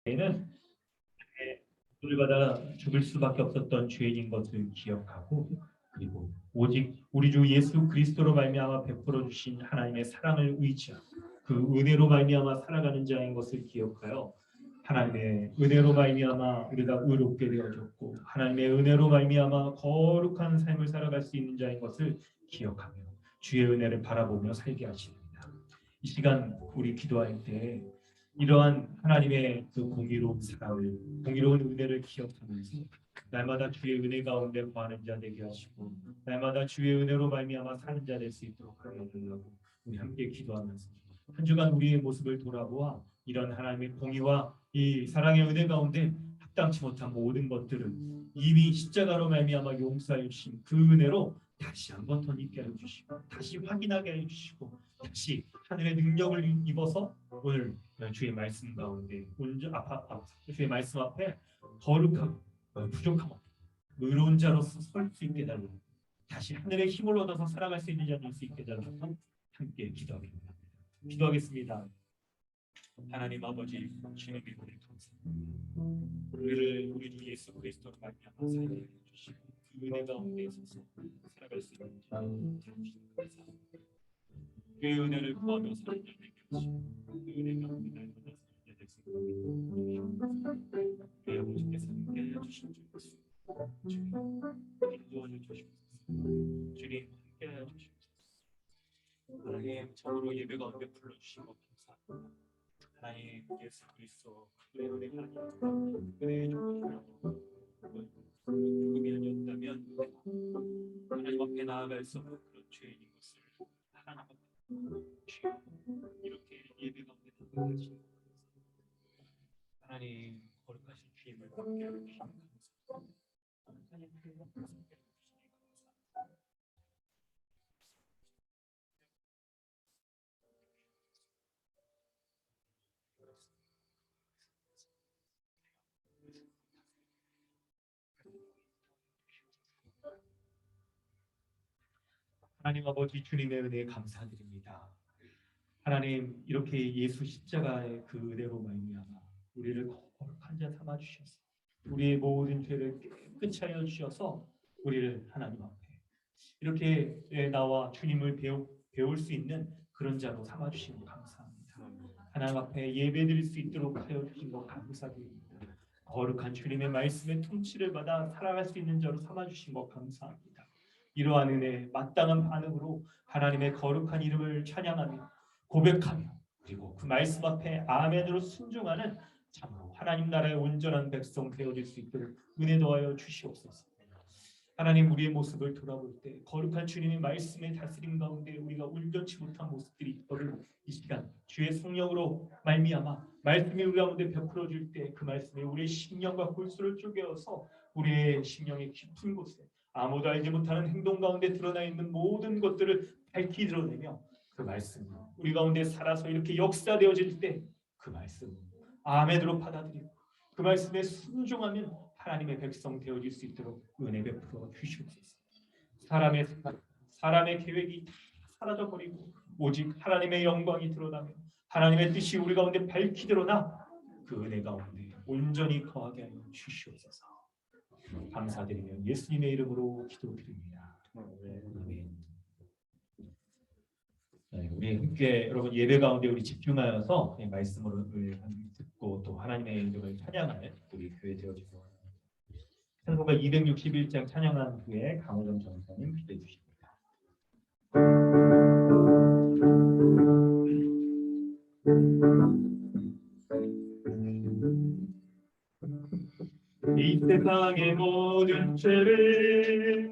는 를 받아 죽을 수밖에 없었던 죄인인 것을 기억하고, 그리고 오직 우리 주 예수 그리스도로 말미암아 베풀어 주신 하나님의 사랑을 의지하고 그 은혜로 말미암아 살아가는 자인 것을 기억하여 하나님의 은혜로 말미암아 우리가 의롭게 되어졌고 하나님의 은혜로 말미암아 거룩한 삶을 살아갈 수 있는 자인 것을 기억하며 주의 은혜를 바라보며 살게 하십니다. 이 시간 우리 기도할 때 이러한 하나님의 그 공의로운 사랑을, 공의로운 은혜를 기억하면서 날마다 주의 은혜 가운데 거하는 자 되게 하시고 날마다 주의 은혜로 말미암아 사는 자 될 수 있도록 하여 달라고 우리 함께 기도하면서 한 주간 우리의 모습을 돌아보아 이런 하나님의 공의와 이 사랑의 은혜 가운데 합당치 못한 모든 것들을 이미 십자가로 말미암아 용서해 주신 그 은혜로 다시 한번 더 있게 해주시고 다시 확인하게 해주시고 다시 하늘의 능력을 입어서 오늘 주의 말씀 가운데 주의 말씀 앞에 거룩하고 부족하고 의로운 자로서 설 수 있게 달라고 다시 하늘의 힘을 얻어서 살아갈 수 있는 자 될 수 있게 달라고 함께 기도하겠습니다. 기도하겠습니다. 하나님 아버지, 주님의 은혜 감사합니다. 우리 주 예수 그리스도로 말미암아 살게 해주시고 그 은혜 가운데 있어서 살아갈 수 있는 자 감사합니다. 그의 은혜를 구하며 사는 자 되게 하시고 그 은혜 가운데 날마다 사는 자 될 수 있도록 우리 아버지께서 함께 해주신 줄 믿습니다. 주님 인도하여 주시옵소서. 주님 함께 하여 주시옵소서. 하나님 참으로 예배 가운데 불러주시고 감사합니다. 하나님 예수 그리스도 그의 은혜 하나님 은혜의 조금이라도 조금이 아니었다면 하나님 앞에 나아갈 수 없는 그런 죄인인 것을 하나님 앞에 주여 이렇게 예배 가운데 나아가시는 하나님 거룩하신 주님을 함께 해주시니 감사합니다. 하나님 그 함께 해주시니 감사합니다. 하나님 아버지 주님의 은혜에 감사드립니다. 하나님 이렇게 예수 십자가의 그 은혜로 말미암아 우리를 거룩한 자 삼아 주셔서 우리의 모든 죄를 깨끗이 하여 주셔서 우리를 하나님 앞에 이렇게 나와 주님을 배울 수 있는 그런 자로 삼아 주시고 감사합니다. 하나님 앞에 예배드릴 수 있도록 하여 주신 것 감사드립니다. 거룩한 주님의 말씀의 통치를 받아 살아갈 수 있는 자로 삼아 주신 것 감사합니다. 이러한 은혜 마땅한 반응으로 하나님의 거룩한 이름을 찬양하며 고백하며 그리고 그 말씀 앞에 아멘으로 순종하는 참으로 하나님 나라의 온전한 백성 되어질 수 있도록 은혜 더하여 주시옵소서. 하나님 우리의 모습을 돌아볼 때 거룩한 주님의 말씀의 다스림 가운데 우리가 온전치 못한 모습들이 있거든 이 시간 주의 성령으로 말미암아 말씀이 우리 가운데 베풀어 줄 때 그 말씀이 우리의 심령과 골수를 쪼개어서 우리의 심령의 깊은 곳에 아무도 알지 못하는 행동 가운데 드러나 있는 모든 것들을 밝히 드러내며 그 말씀 우리 가운데 살아서 이렇게 역사되어질 때 그 말씀 아멘으로 받아들이고 그 말씀에 순종하면 하나님의 백성 되어질 수 있도록 은혜 베풀어 주시옵소서. 사람의 계획이 사라져 버리고 오직 하나님의 영광이 드러나며 하나님의 뜻이 우리 가운데 밝히 드러나 그 은혜 가운데 온전히 거하게 하여 주시옵소서. 감사드리며 예수님의 이름으로 기도드립니다. 아멘. 네, 우리 함께 여러분 예배 가운데 우리 집중하여서 말씀을 듣고 또 하나님의 이름을 찬양하는 우리 교회 되어주시고 찬송가 261장 찬양한 후에 강호정 전사님 기도해 주십니다. 이 세상의 모든 죄를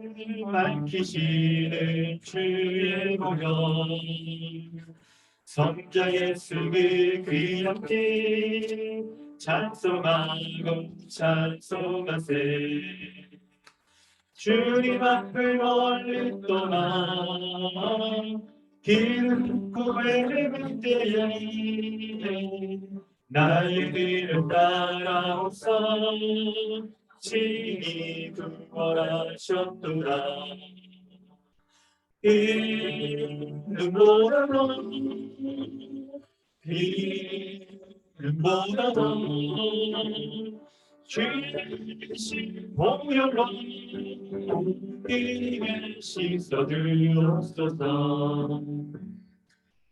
밝히시는 주의 보혈 성자 예수의 귀한 피 찬송하고 찬송하세 주님 앞을 멀리 떠나 길 구해볼 때에 나의 길을 따라오서 친히 구원하셨도다 이 눈보라로 비 보다 더 주신 보혈로 우리를 씻어주옵소서.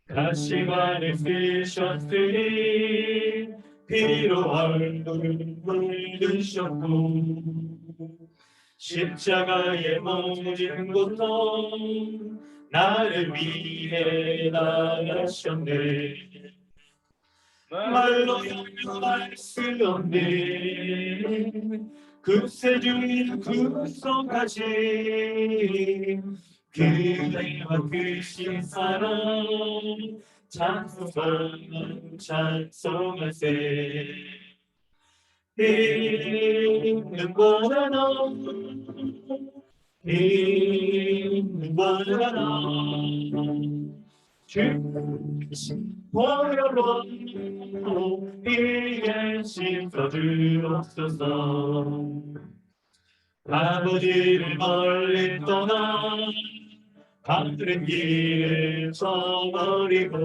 가시관을 쓰셨으니 피로 얼굴을 물드셨고 십자가의 모진 고통 나를 위해 나가셨네. 말로 형용할 수 없네. 급세주의 구속하신 그대와 크신 사랑 찬송하세. 있는 보다 더 있는 보다 더 주신 보혈로 우리의 씻어주옵소서. 아버지를 멀리 떠나 바른 길을 저버리고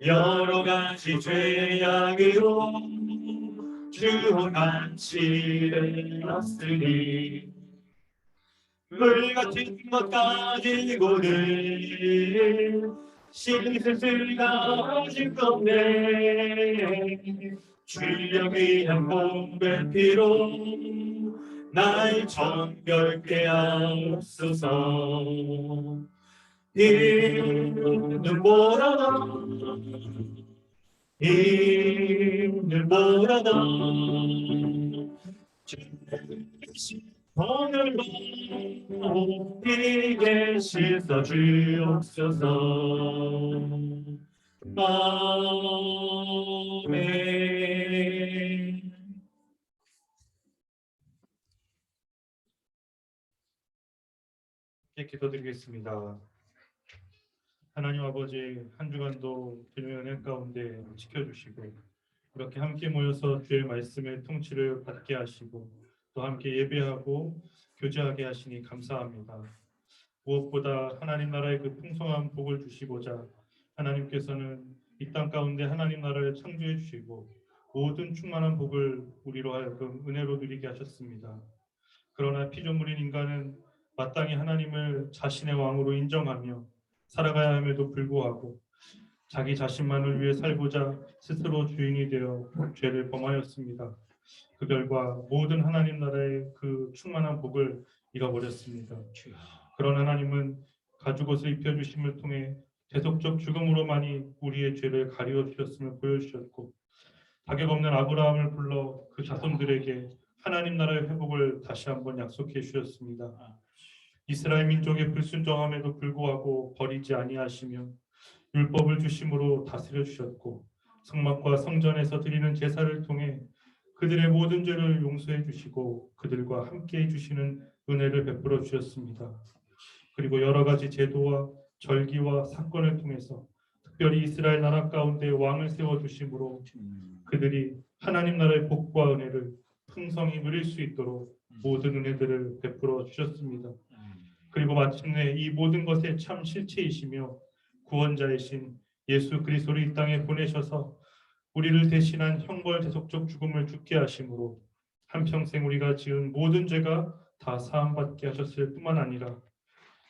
여러 가지 죄악으로 주홍같이 되었으니 물같은 것 가지고는 씻을 수가 없을 건데 주여 귀한 몸의 피로 날 정결케 하옵소서. 있는 보다 있는 보다 오늘도 우리에게 씻어주옵소서. 아멘. 기도드리겠습니다. 하나님 아버지, 한 주간도 주님의 은혜 가운데 지켜주시고 이렇게 함께 모여서 주의 말씀의 통치를 받게 하시고 또 함께 예배하고 교제하게 하시니 감사합니다. 무엇보다 하나님 나라의 그 풍성한 복을 주시고자 하나님께서는 이 땅 가운데 하나님 나라를 창조해 주시고 모든 충만한 복을 우리로 하여금 은혜로 누리게 하셨습니다. 그러나 피조물인 인간은 마땅히 하나님을 자신의 왕으로 인정하며 살아가야 함에도 불구하고 자기 자신만을 위해 살고자 스스로 주인이 되어 죄를 범하였습니다. 그 결과 모든 하나님 나라의 그 충만한 복을 잃어버렸습니다. 그런 하나님은 가죽옷을 입혀주심을 통해 대속적 죽음으로만이 우리의 죄를 가리워 주셨음을 보여주셨고 자격 없는 아브라함을 불러 그 자손들에게 하나님 나라의 회복을 다시 한번 약속해 주셨습니다. 이스라엘 민족의 불순종함에도 불구하고 버리지 아니하시며 율법을 주심으로 다스려 주셨고 성막과 성전에서 드리는 제사를 통해 그들의 모든 죄를 용서해 주시고 그들과 함께 해주시는 은혜를 베풀어 주셨습니다. 그리고 여러 가지 제도와 절기와 사건을 통해서 특별히 이스라엘 나라 가운데 왕을 세워 주심으로 그들이 하나님 나라의 복과 은혜를 풍성히 누릴 수 있도록 모든 은혜들을 베풀어 주셨습니다. 그리고 마침내 이 모든 것의 참 실체이시며 구원자이신 예수 그리스도를 이 땅에 보내셔서 우리를 대신한 형벌 대속적 죽음을 죽게 하심으로 한평생 우리가 지은 모든 죄가 다 사함받게 하셨을 뿐만 아니라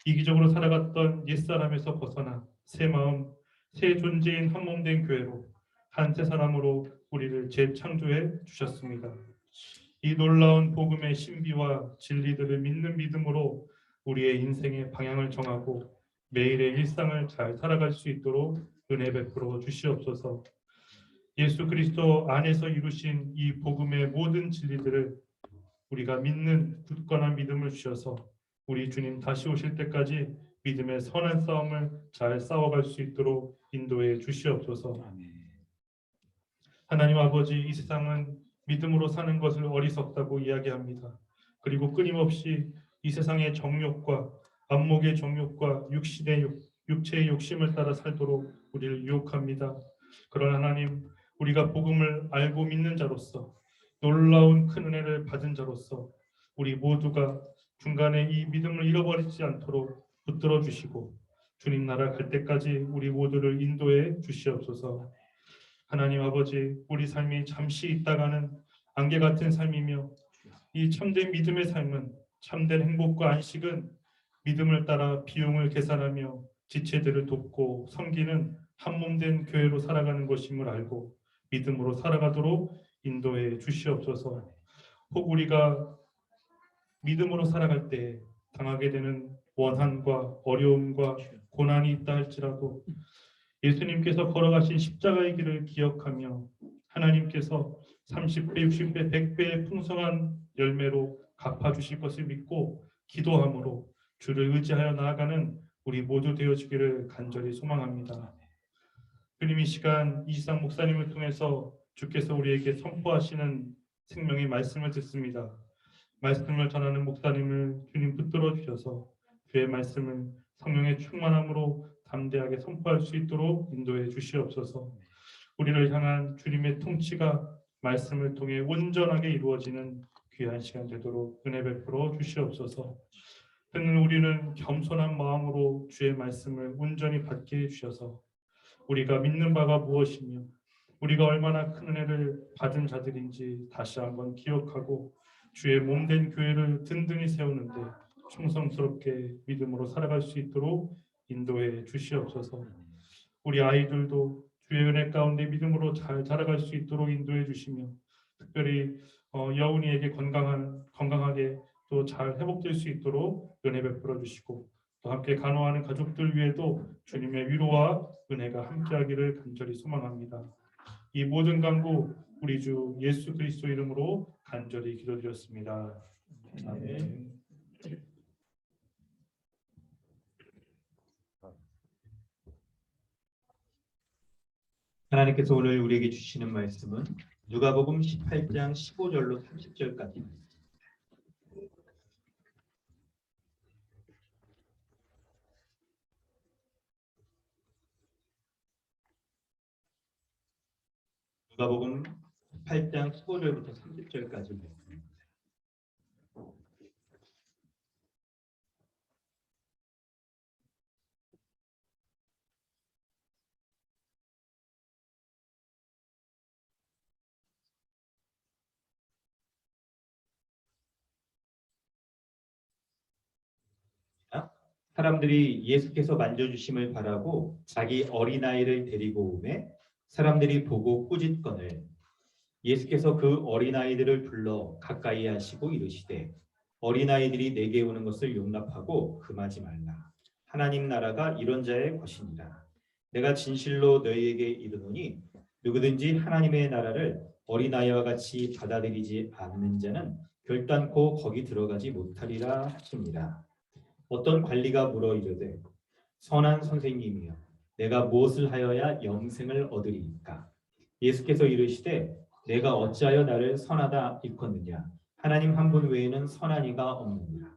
이기적으로 살아갔던 옛사람에서 벗어나 새 마음, 새 존재인 한몸된 교회로 한 새 사람으로 우리를 재창조해 주셨습니다. 이 놀라운 복음의 신비와 진리들을 믿는 믿음으로 우리의 인생의 방향을 정하고 매일의 일상을 잘 살아갈 수 있도록 은혜 베풀어 주시옵소서. 예수 그리스도 안에서 이루신 이 복음의 모든 진리들을 우리가 믿는 굳건한 믿음을 주셔서 우리 주님 다시 오실 때까지 믿음의 선한 싸움을 잘 싸워갈 수 있도록 인도해 주시옵소서. 하나님 아버지, 이 세상은 믿음으로 사는 것을 어리석다고 이야기합니다. 그리고 끊임없이 이 세상의 정욕과 안목의 정욕과 육체의 욕심을 따라 살도록 우리를 유혹합니다. 그러나 하나님, 우리가 복음을 알고 믿는 자로서 놀라운 큰 은혜를 받은 자로서 우리 모두가 중간에 이 믿음을 잃어버리지 않도록 붙들어 주시고 주님 나라 갈 때까지 우리 모두를 인도해 주시옵소서. 하나님 아버지, 우리 삶이 잠시 있다가는 안개 같은 삶이며 이 참된 믿음의 삶은, 참된 행복과 안식은 믿음을 따라 비용을 계산하며 지체들을 돕고 섬기는 한몸된 교회로 살아가는 것임을 알고 믿음으로 살아가도록 인도해 주시옵소서. 혹 우리가 믿음으로 살아갈 때 당하게 되는 원한과 어려움과 고난이 있다 할지라도 예수님께서 걸어가신 십자가의 길을 기억하며 하나님께서 30배, 60배, 100배의 풍성한 열매로 갚아주실 것을 믿고 기도함으로 주를 의지하여 나아가는 우리 모두 되어주기를 간절히 소망합니다. 주님, 이 시간 이시상 목사님을 통해서 주께서 우리에게 선포하시는 생명의 말씀을 듣습니다. 말씀을 전하는 목사님을 주님 붙들어 주셔서 주의 말씀을 성령의 충만함으로 담대하게 선포할 수 있도록 인도해 주시옵소서. 우리를 향한 주님의 통치가 말씀을 통해 온전하게 이루어지는 귀한 시간 되도록 은혜 베풀어 주시옵소서. 듣는 우리는 겸손한 마음으로 주의 말씀을 온전히 받게 해 주셔서 우리가 믿는 바가 무엇이며 우리가 얼마나 큰 은혜를 받은 자들인지 다시 한번 기억하고 주의 몸된 교회를 든든히 세우는데 충성스럽게 믿음으로 살아갈 수 있도록 인도해 주시옵소서. 우리 아이들도 주의 은혜 가운데 믿음으로 잘 자라갈 수 있도록 인도해 주시며 특별히 여운이에게 건강하게 또 잘 회복될 수 있도록 은혜 베풀어 주시고 또 함께 간호하는 가족들 위에도 주님의 위로와 은혜가 함께하기를 간절히 소망합니다. 이 모든 간구 우리 주 예수 그리스도 이름으로 간절히 기도드렸습니다. 아멘. 하나님께서 오늘 우리에게 주시는 말씀은 누가복음 18장 15절로 30절까지. 누가복음 18장 15절부터 30절까지 말씀입니다. 사람들이 예수께서 만져주심을 바라고 자기 어린아이를 데리고 오매 사람들이 보고 꾸짖거늘 예수께서 그 어린아이들을 불러 가까이 하시고 이르시되 어린아이들이 내게 오는 것을 용납하고 금하지 말라. 하나님 나라가 이런 자의 것이니라. 내가 진실로 너희에게 이르노니 누구든지 하나님의 나라를 어린아이와 같이 받아들이지 않는 자는 결단코 거기 들어가지 못하리라 하십니다. 어떤 관리가 물어 이르되 선한 선생님이여 내가 무엇을 하여야 영생을 얻으리이까? 예수께서 이르시되 내가 어찌하여 나를 선하다 일컫느냐? 하나님 한 분 외에는 선한 이가 없느니라.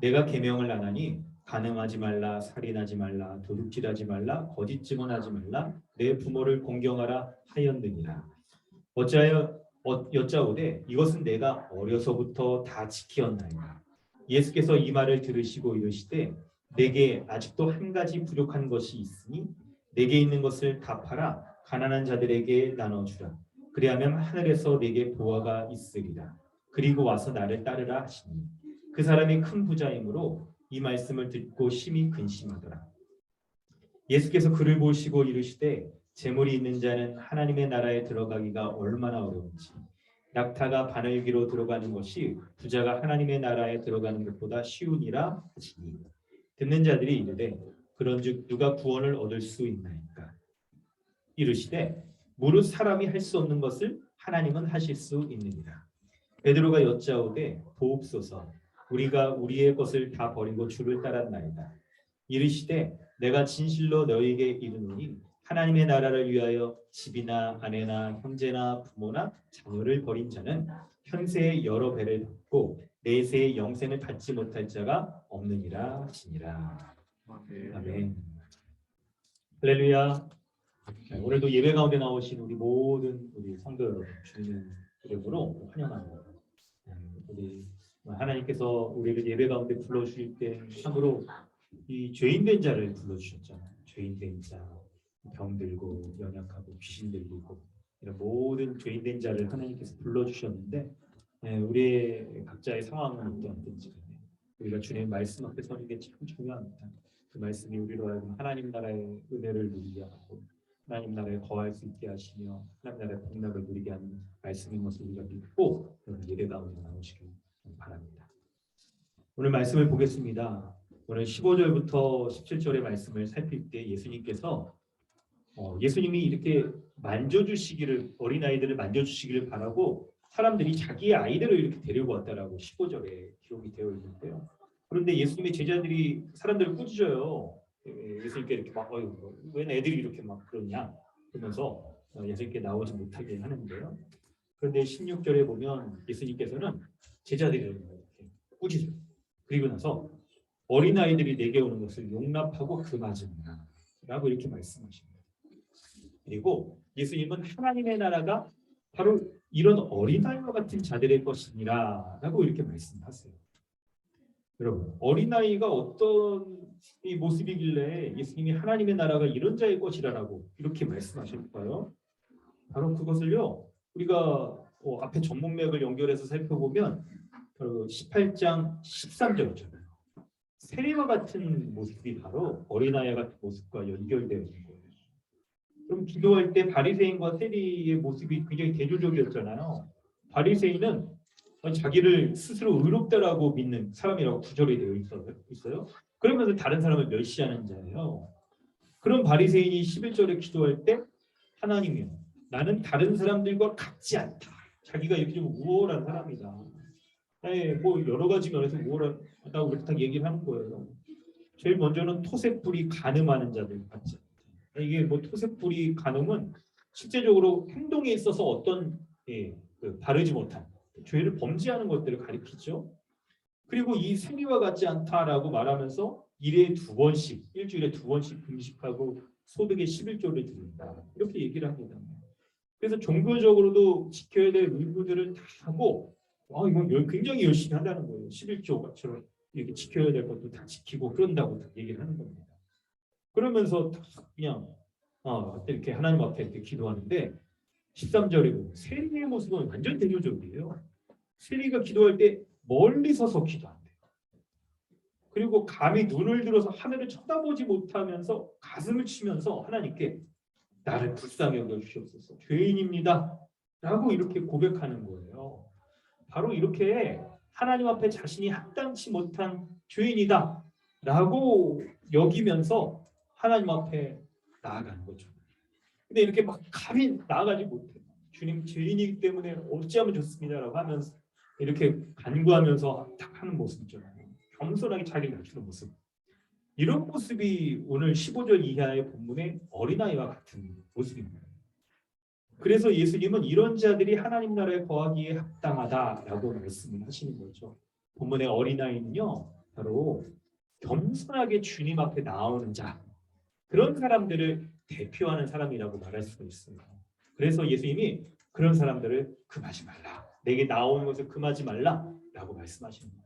내가 계명을 안 하니 간음하지 말라, 살인하지 말라, 도둑질하지 말라, 거짓 증언하지 말라, 내 부모를 공경하라 하였느니라. 어찌하여 여짜오되 이것은 내가 어려서부터 다 지키었나이다. 예수께서 이 말을 들으시고 이르시되 내게 아직도 한 가지 부족한 것이 있으니 내게 있는 것을 다 팔아 가난한 자들에게 나눠주라. 그리하면 하늘에서 내게 보화가 있으리라. 그리고 와서 나를 따르라 하시니 그 사람이 큰 부자이므로 이 말씀을 듣고 심히 근심하더라. 예수께서 그를 보시고 이르시되 재물이 있는 자는 하나님의 나라에 들어가기가 얼마나 어려운지 낙타가 바늘귀로 들어가는 것이 부자가 하나님의 나라에 들어가는 것보다 쉬우니라 하시니 듣는 자들이 이르되 그런즉 누가 구원을 얻을 수 있나이까? 이르시되 무릇 사람이 할 수 없는 것을 하나님은 하실 수 있느니라. 베드로가 여짜오되 보옵소서 우리가 우리의 것을 다 버리고 주를 따랐나이다. 이르시되 내가 진실로 너희에게 이르노니 하나님의 나라를 위하여 집이나 아내나 형제나 부모나 자녀를 버린 자는 현세의 여러 배를 받고 내세의 영생을 받지 못할 자가 없느니라 하시니라. 아멘. 할렐루야. 오늘도 예배 가운데 나오신 우리 모든 우리 성도 여러분 주님의 이름으로 환영합니다. 우리 하나님께서 우리를 예배 가운데 불러주실 때 참으로 이 죄인된 자를 불러주셨잖아요. 죄인된 자. 병들고 연약하고 귀신 들리고 이런 모든 죄인된 자를 하나님께서 불러주셨는데 우리의 각자의 상황은 어떠한지 우리가 주님의 말씀 앞에 서는 게 참 중요합니다. 그 말씀이 우리로 하여금 하나님 나라의 은혜를 누리게 하고 하나님 나라에 거할 수 있게 하시며 하나님 나라의 복락을 누리게 하는 말씀인 것을 우리가 믿고 예배 가운데 나오시길 바랍니다. 오늘 말씀을 보겠습니다. 오늘 15절부터 17절의 말씀을 살필 때 예수님께서 예수님이 이렇게 만져주시기를 어린아이들을 만져주시기를 바라고 사람들이 자기의 아이들을 이렇게 데리고 왔다라고 15절에 기록이 되어 있는데요. 그런데 예수님의 제자들이 사람들을 꾸짖어요. 예수님께 이렇게 막 왜 애들이 이렇게 막 그러냐 그러면서 예수님께 나오지 못하게 하는데요. 그런데 16절에 보면 예수님께서는 제자들을 이렇게 꾸짖어요. 그리고 나서 어린아이들이 내게 오는 것을 용납하고 금하지마 라고 이렇게 말씀하십니다. 그리고 예수님은 하나님의 나라가 바로 이런 어린아이와 같은 자들의 것이니라 라고 이렇게 말씀하세요. 여러분, 어린아이가 어떤 이 모습이길래 예수님이 하나님의 나라가 이런 자의 것이라고 이렇게 말씀하실까요? 바로 그것을요, 우리가 앞에 전문맥을 연결해서 살펴보면 18장 13절이잖아요. 세리와 같은 모습이 바로 어린아이 같은 모습과 연결되어 있는 거예요. 그럼 기도할 때 바리새인과 세리의 모습이 굉장히 대조적이었잖아요. 바리새인은 자기를 스스로 의롭다라고 믿는 사람이라고 구절이 되어 있어요. 그러면서 다른 사람을 멸시하는 자예요. 그런 바리새인이 11절에 기도할 때 하나님이요, 나는 다른 사람들과 같지 않다. 자기가 이렇게 좀 우월한 사람이다. 뭐 여러 가지 면에서 우월하다고 그렇게 얘기를 하는 거예요. 제일 먼저는 토색불이 간음하는 자들 같지 않다. 이게 뭐 토색불이 간음은 실제적으로 행동에 있어서 어떤 바르지 못한 죄를 범죄하는 것들을 가리키죠. 그리고 이 세리와 같지 않다라고 말하면서 일주일에 2번씩 금식하고 소득의 11조를 드린다. 이렇게 얘기를 합니다. 그래서 종교적으로도 지켜야 될 의무들을 다 하고 이건 굉장히 열심히 한다는 거예요. 11조처럼 이렇게 지켜야 될 것도 다 지키고 그런다고 얘기를 하는 겁니다. 그러면서 그냥 이렇게 하나님 앞에 이렇게 기도하는데 13절에 보면 세리의 모습은 완전 대조적이에요. 세리가 기도할 때 멀리 서서 기도한대요. 그리고 감히 눈을 들어서 하늘을 쳐다보지 못하면서 가슴을 치면서 하나님께 나를 불쌍히 여겨주시옵소서, 죄인입니다 라고 이렇게 고백하는 거예요. 바로 이렇게 하나님 앞에 자신이 합당치 못한 죄인이다 라고 여기면서 하나님 앞에 나아가는 거죠. 근데 이렇게 막 감히 나아가지 못해요. 주님, 죄인이기 때문에 어찌하면 좋습니다라고 하면서 이렇게 간구하면서 딱 하는 모습 있잖아요. 겸손하게 자기를 낮추는 모습. 이런 모습이 오늘 15절 이하의 본문의 어린아이와 같은 모습입니다. 그래서 예수님은 이런 자들이 하나님 나라에 거하기에 합당하다라고 말씀을 하시는 거죠. 본문의 어린아이는요, 바로 겸손하게 주님 앞에 나오는 자, 그런 사람들을 대표하는 사람이라고 말할 수가 있어요. 그래서 예수님이 그런 사람들을 금하지 말라, 내게 나오는 것을 금하지 말라라고 말씀하시는 거예요.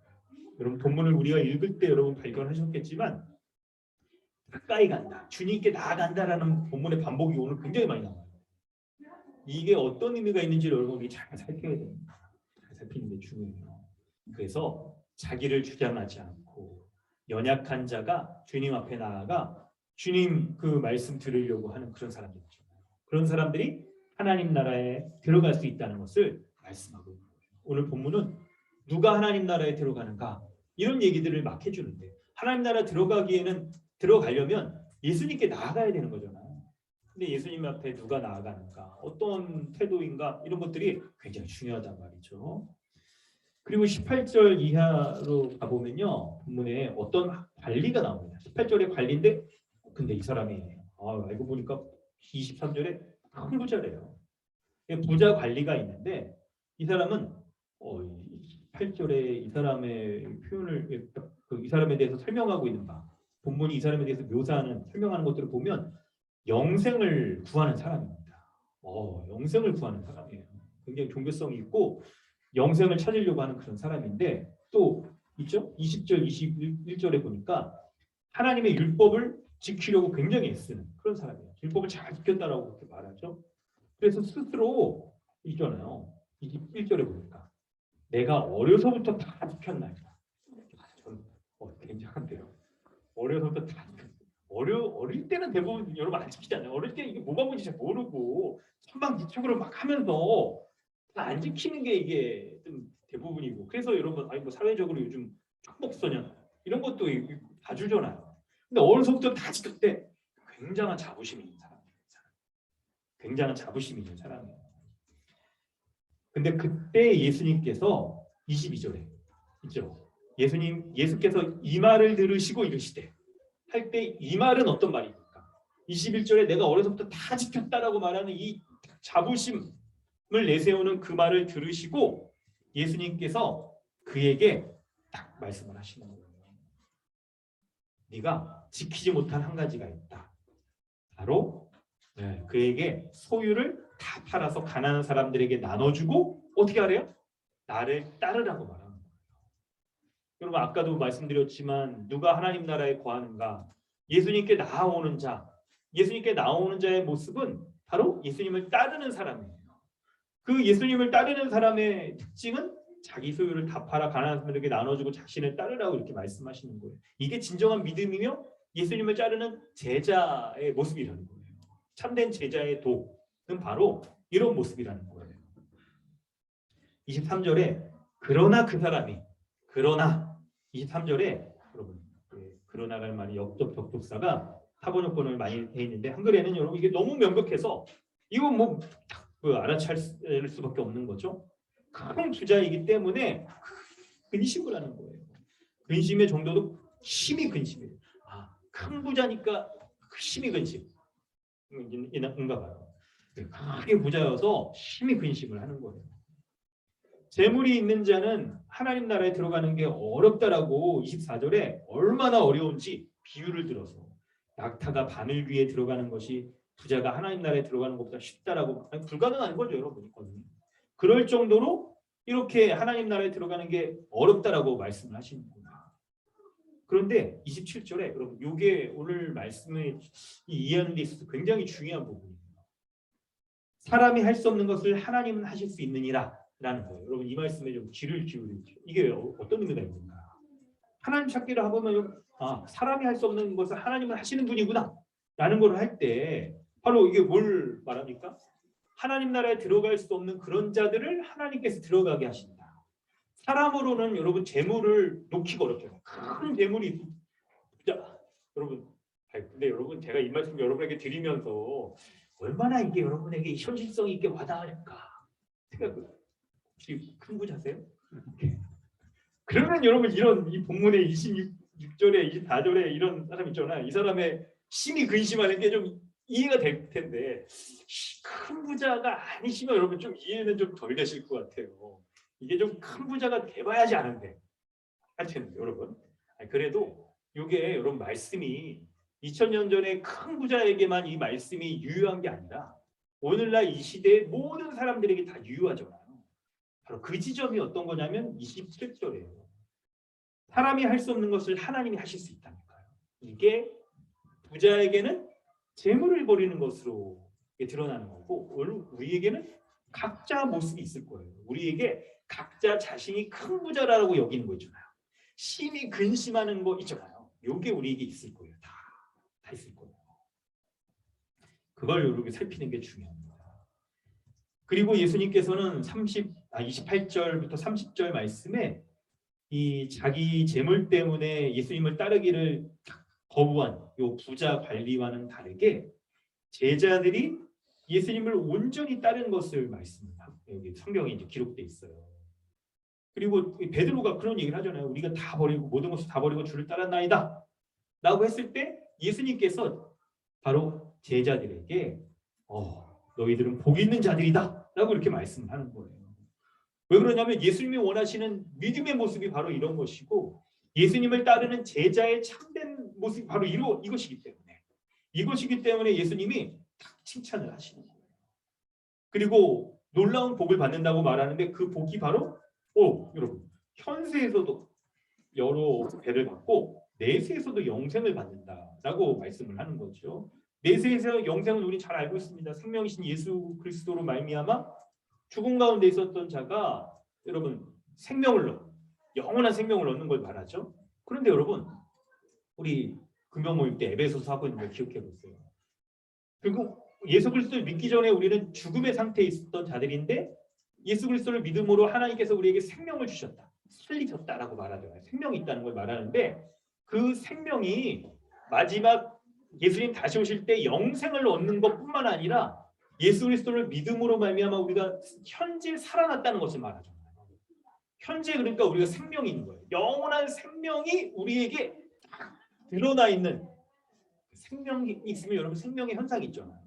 여러분, 본문을 우리가 읽을 때 여러분 발견하셨겠지만 가까이 간다, 주님께 나아간다라는 본문의 반복이 오늘 굉장히 많이 나와요. 이게 어떤 의미가 있는지 여러분이 잘 살펴야 됩니다. 잘 살피는 게 중요해요. 그래서 자기를 주장하지 않고 연약한 자가 주님 앞에 나아가 주님 그 말씀 들으려고 하는 그런 사람들이죠. 그런 사람들이 하나님 나라에 들어갈 수 있다는 것을 말씀하고 있는 거예요. 오늘 본문은 누가 하나님 나라에 들어가는가 이런 얘기들을 막 해주는데, 하나님 나라 들어가려면 예수님께 나아가야 되는 거잖아요. 근데 예수님 앞에 누가 나아가는가, 어떤 태도인가, 이런 것들이 굉장히 중요하단 말이죠. 그리고 18절 이하로 가보면요, 본문에 어떤 관리가 나옵니다. 18절에 관리인데, 근데 이 사람이 알고 보니까 23절에 큰 부자래요. 부자 관리가 있는데, 이 사람은 18절에 이 사람의 표현을, 이 사람에 대해서 설명하고 있는 바, 본문이 이 사람에 대해서 설명하는 것들을 보면 영생을 구하는 사람입니다. 영생을 구하는 사람이에요. 굉장히 종교성이 있고 영생을 찾으려고 하는 그런 사람인데, 또 있죠? 20절, 21절에 보니까 하나님의 율법을 지키려고 굉장히 애쓰는 그런 사람이에요. 율법을 잘 지켰다라고 그렇게 말하죠. 그래서 스스로 있잖아요. 21절에 보니까 내가 어려서부터 다 지켰나이다. 전 굉장한데요. 어려서부터 다 지켰어요. 어릴 때는 대부분 여러분 안 지키잖아요. 어릴 때 이게 뭐가 뭔지 잘 모르고 천방지축으로 막 하면서 다 안 지키는 게 이게 좀 대부분이고, 그래서 여러분 아니 뭐 사회적으로 요즘 축복소년 이런 것도 봐주잖아요. 근데 어려서부터 다 지켰대. 굉장한 자부심이 있는 사람이에요. 굉장한 자부심이 있는 사람이에요. 근데 그때 예수님께서 22절에 있죠. 예수께서 이 말을 들으시고 이르시되, 할 때 이 말은 어떤 말입니까? 21절에 내가 어려서부터 다 지켰다라고 말하는 이 자부심을 내세우는 그 말을 들으시고 예수님께서 그에게 딱 말씀을 하시는 거예요. 네가 지키지 못한 한 가지가 있다. 바로 그에게 소유를 다 팔아서 가난한 사람들에게 나눠주고 어떻게 하래요? 나를 따르라고 말하는 거예요. 여러분 아까도 말씀드렸지만 누가 하나님 나라에 거하는가? 예수님께 나아오는 자. 예수님께 나오는 자의 모습은 바로 예수님을 따르는 사람이에요. 그 예수님을 따르는 사람의 특징은 자기 소유를 다 팔아 가난한 사람들에게 나눠주고 자신을 따르라고 이렇게 말씀하시는 거예요. 이게 진정한 믿음이며 예수님을 따르는 제자의 모습이라는 거예요. 참된 제자의 도는 바로 이런 모습이라는 거예요. 23절에 그러나 그 사람이, 그러나 23절에 여러분 그러나라는 말이 역접 접속사가 타번역본을 많이 돼 있는데 한글에는 여러분 이게 너무 명백해서 이건 뭐 알아챌 수밖에 없는 거죠. 큰 부자이기 때문에 근심을 하는 거예요. 근심의 정도도 심히 근심이에요. 큰 부자니까 심히 근심. 인가 봐요. 크게 부자여서 심히 근심을 하는 거예요. 재물이 있는 자는 하나님 나라에 들어가는 게 어렵다라고 24절에 얼마나 어려운지 비유를 들어서 낙타가 바늘 위에 들어가는 것이 부자가 하나님 나라에 들어가는 것보다 쉽다라고, 불가능한 거죠 여러분. 그럴 정도로 이렇게 하나님 나라에 들어가는 게 어렵다라고 말씀을 하시는 거예요. 그런데 27절에 여러분 이게 오늘 말씀을 이해하는 데 있어서 굉장히 중요한 부분이에요. 사람이 할 수 없는 것을 하나님은 하실 수 있느니라 라는 거예요. 여러분 이 말씀에 좀 귀를 기울이죠. 이게 어떤 의미가 있는가? 하나님 찾기를 하면 사람이 할 수 없는 것을 하나님은 하시는 분이구나 라는 걸 할 때 바로 이게 뭘 말합니까? 하나님 나라에 들어갈 수 없는 그런 자들을 하나님께서 들어가게 하신다. 사람으로는 여러분 재물을 놓기가 어렵잖아요. 큰 재물이 여러분, 근데 여러분 제가 이 말씀 여러분에게 드리면서 얼마나 이게 여러분에게 현실성 있게 와닿을까 생각해요. 혹시 큰 부자세요? 그러면 여러분 이런 이 본문의 26절에 24절에 이런 사람 있잖아요. 이 사람의 심히 근심하는 게 좀 이해가 될 텐데 큰 부자가 아니시면 여러분 좀 이해는 좀 덜 되실 것 같아요. 이게 좀 큰 부자가 돼봐야지 아는데 하여튼 여러분 그래도 이게 여러분 말씀이 2000년 전에 큰 부자에게만 이 말씀이 유효한 게 아니라 오늘날 이 시대의 모든 사람들에게 다 유효하잖아요. 바로 그 지점이 어떤 거냐면 27절이에요. 사람이 할 수 없는 것을 하나님이 하실 수 있다니까요. 이게 부자에게는 재물을 버리는 것으로 드러나는 거고 우리에게는 각자 모습이 있을 거예요. 우리에게 각자 자신이 큰 부자라고 여기는 거 있잖아요. 심히 근심하는 거 있잖아요. 이게 우리에게 있을 거예요. 다 있을 거예요. 그걸 이렇게 살피는 게 중요합니다. 그리고 예수님께서는 28절부터 30절 말씀에 이 자기 재물 때문에 예수님을 따르기를 거부한 요 부자 관리와는 다르게 제자들이 예수님을 온전히 따른 것을 말씀합니다. 여기 성경에 이제 기록돼 있어요. 그리고 베드로가 그런 얘기를 하잖아요. 우리가 다 버리고 모든 것을 다 버리고 주를 따랐나이다 라고 했을 때 예수님께서 바로 제자들에게 너희들은 복 있는 자들이다 라고 이렇게 말씀하는 거예요. 왜 그러냐면 예수님이 원하시는 믿음의 모습이 바로 이런 것이고 예수님을 따르는 제자의 참된 모습이 바로 이것이기 때문에 예수님이 딱 칭찬을 하시는 거예요. 그리고 놀라운 복을 받는다고 말하는데 그 복이 바로 여러분 현세에서도 여러 배를 받고 내세에서도 영생을 받는다라고 말씀을 하는 거죠. 내세에서 영생은 우리 잘 알고 있습니다. 생명이신 예수 그리스도로 말미암아 죽음 가운데 있었던 자가 여러분 생명을 영원한 생명을 얻는 걸 말하죠. 그런데 여러분 우리 금요 모임 때 에베소서 하고 있는 걸 기억해 보세요. 그리고 예수 그리스도를 믿기 전에 우리는 죽음의 상태에 있었던 자들인데 예수 그리스도를 믿음으로 하나님께서 우리에게 생명을 주셨다. 살리셨다라고 말하잖아요. 생명이 있다는 걸 말하는데 그 생명이 마지막 예수님 다시 오실 때 영생을 얻는 것뿐만 아니라 예수 그리스도를 믿음으로 말미암아 우리가 현재 살아났다는 것을 말하잖아요. 현재 그러니까 우리가 생명이 있는 거예요. 영원한 생명이 우리에게 드러나 있는 생명이 있으면 여러분 생명의 현상이 있잖아요.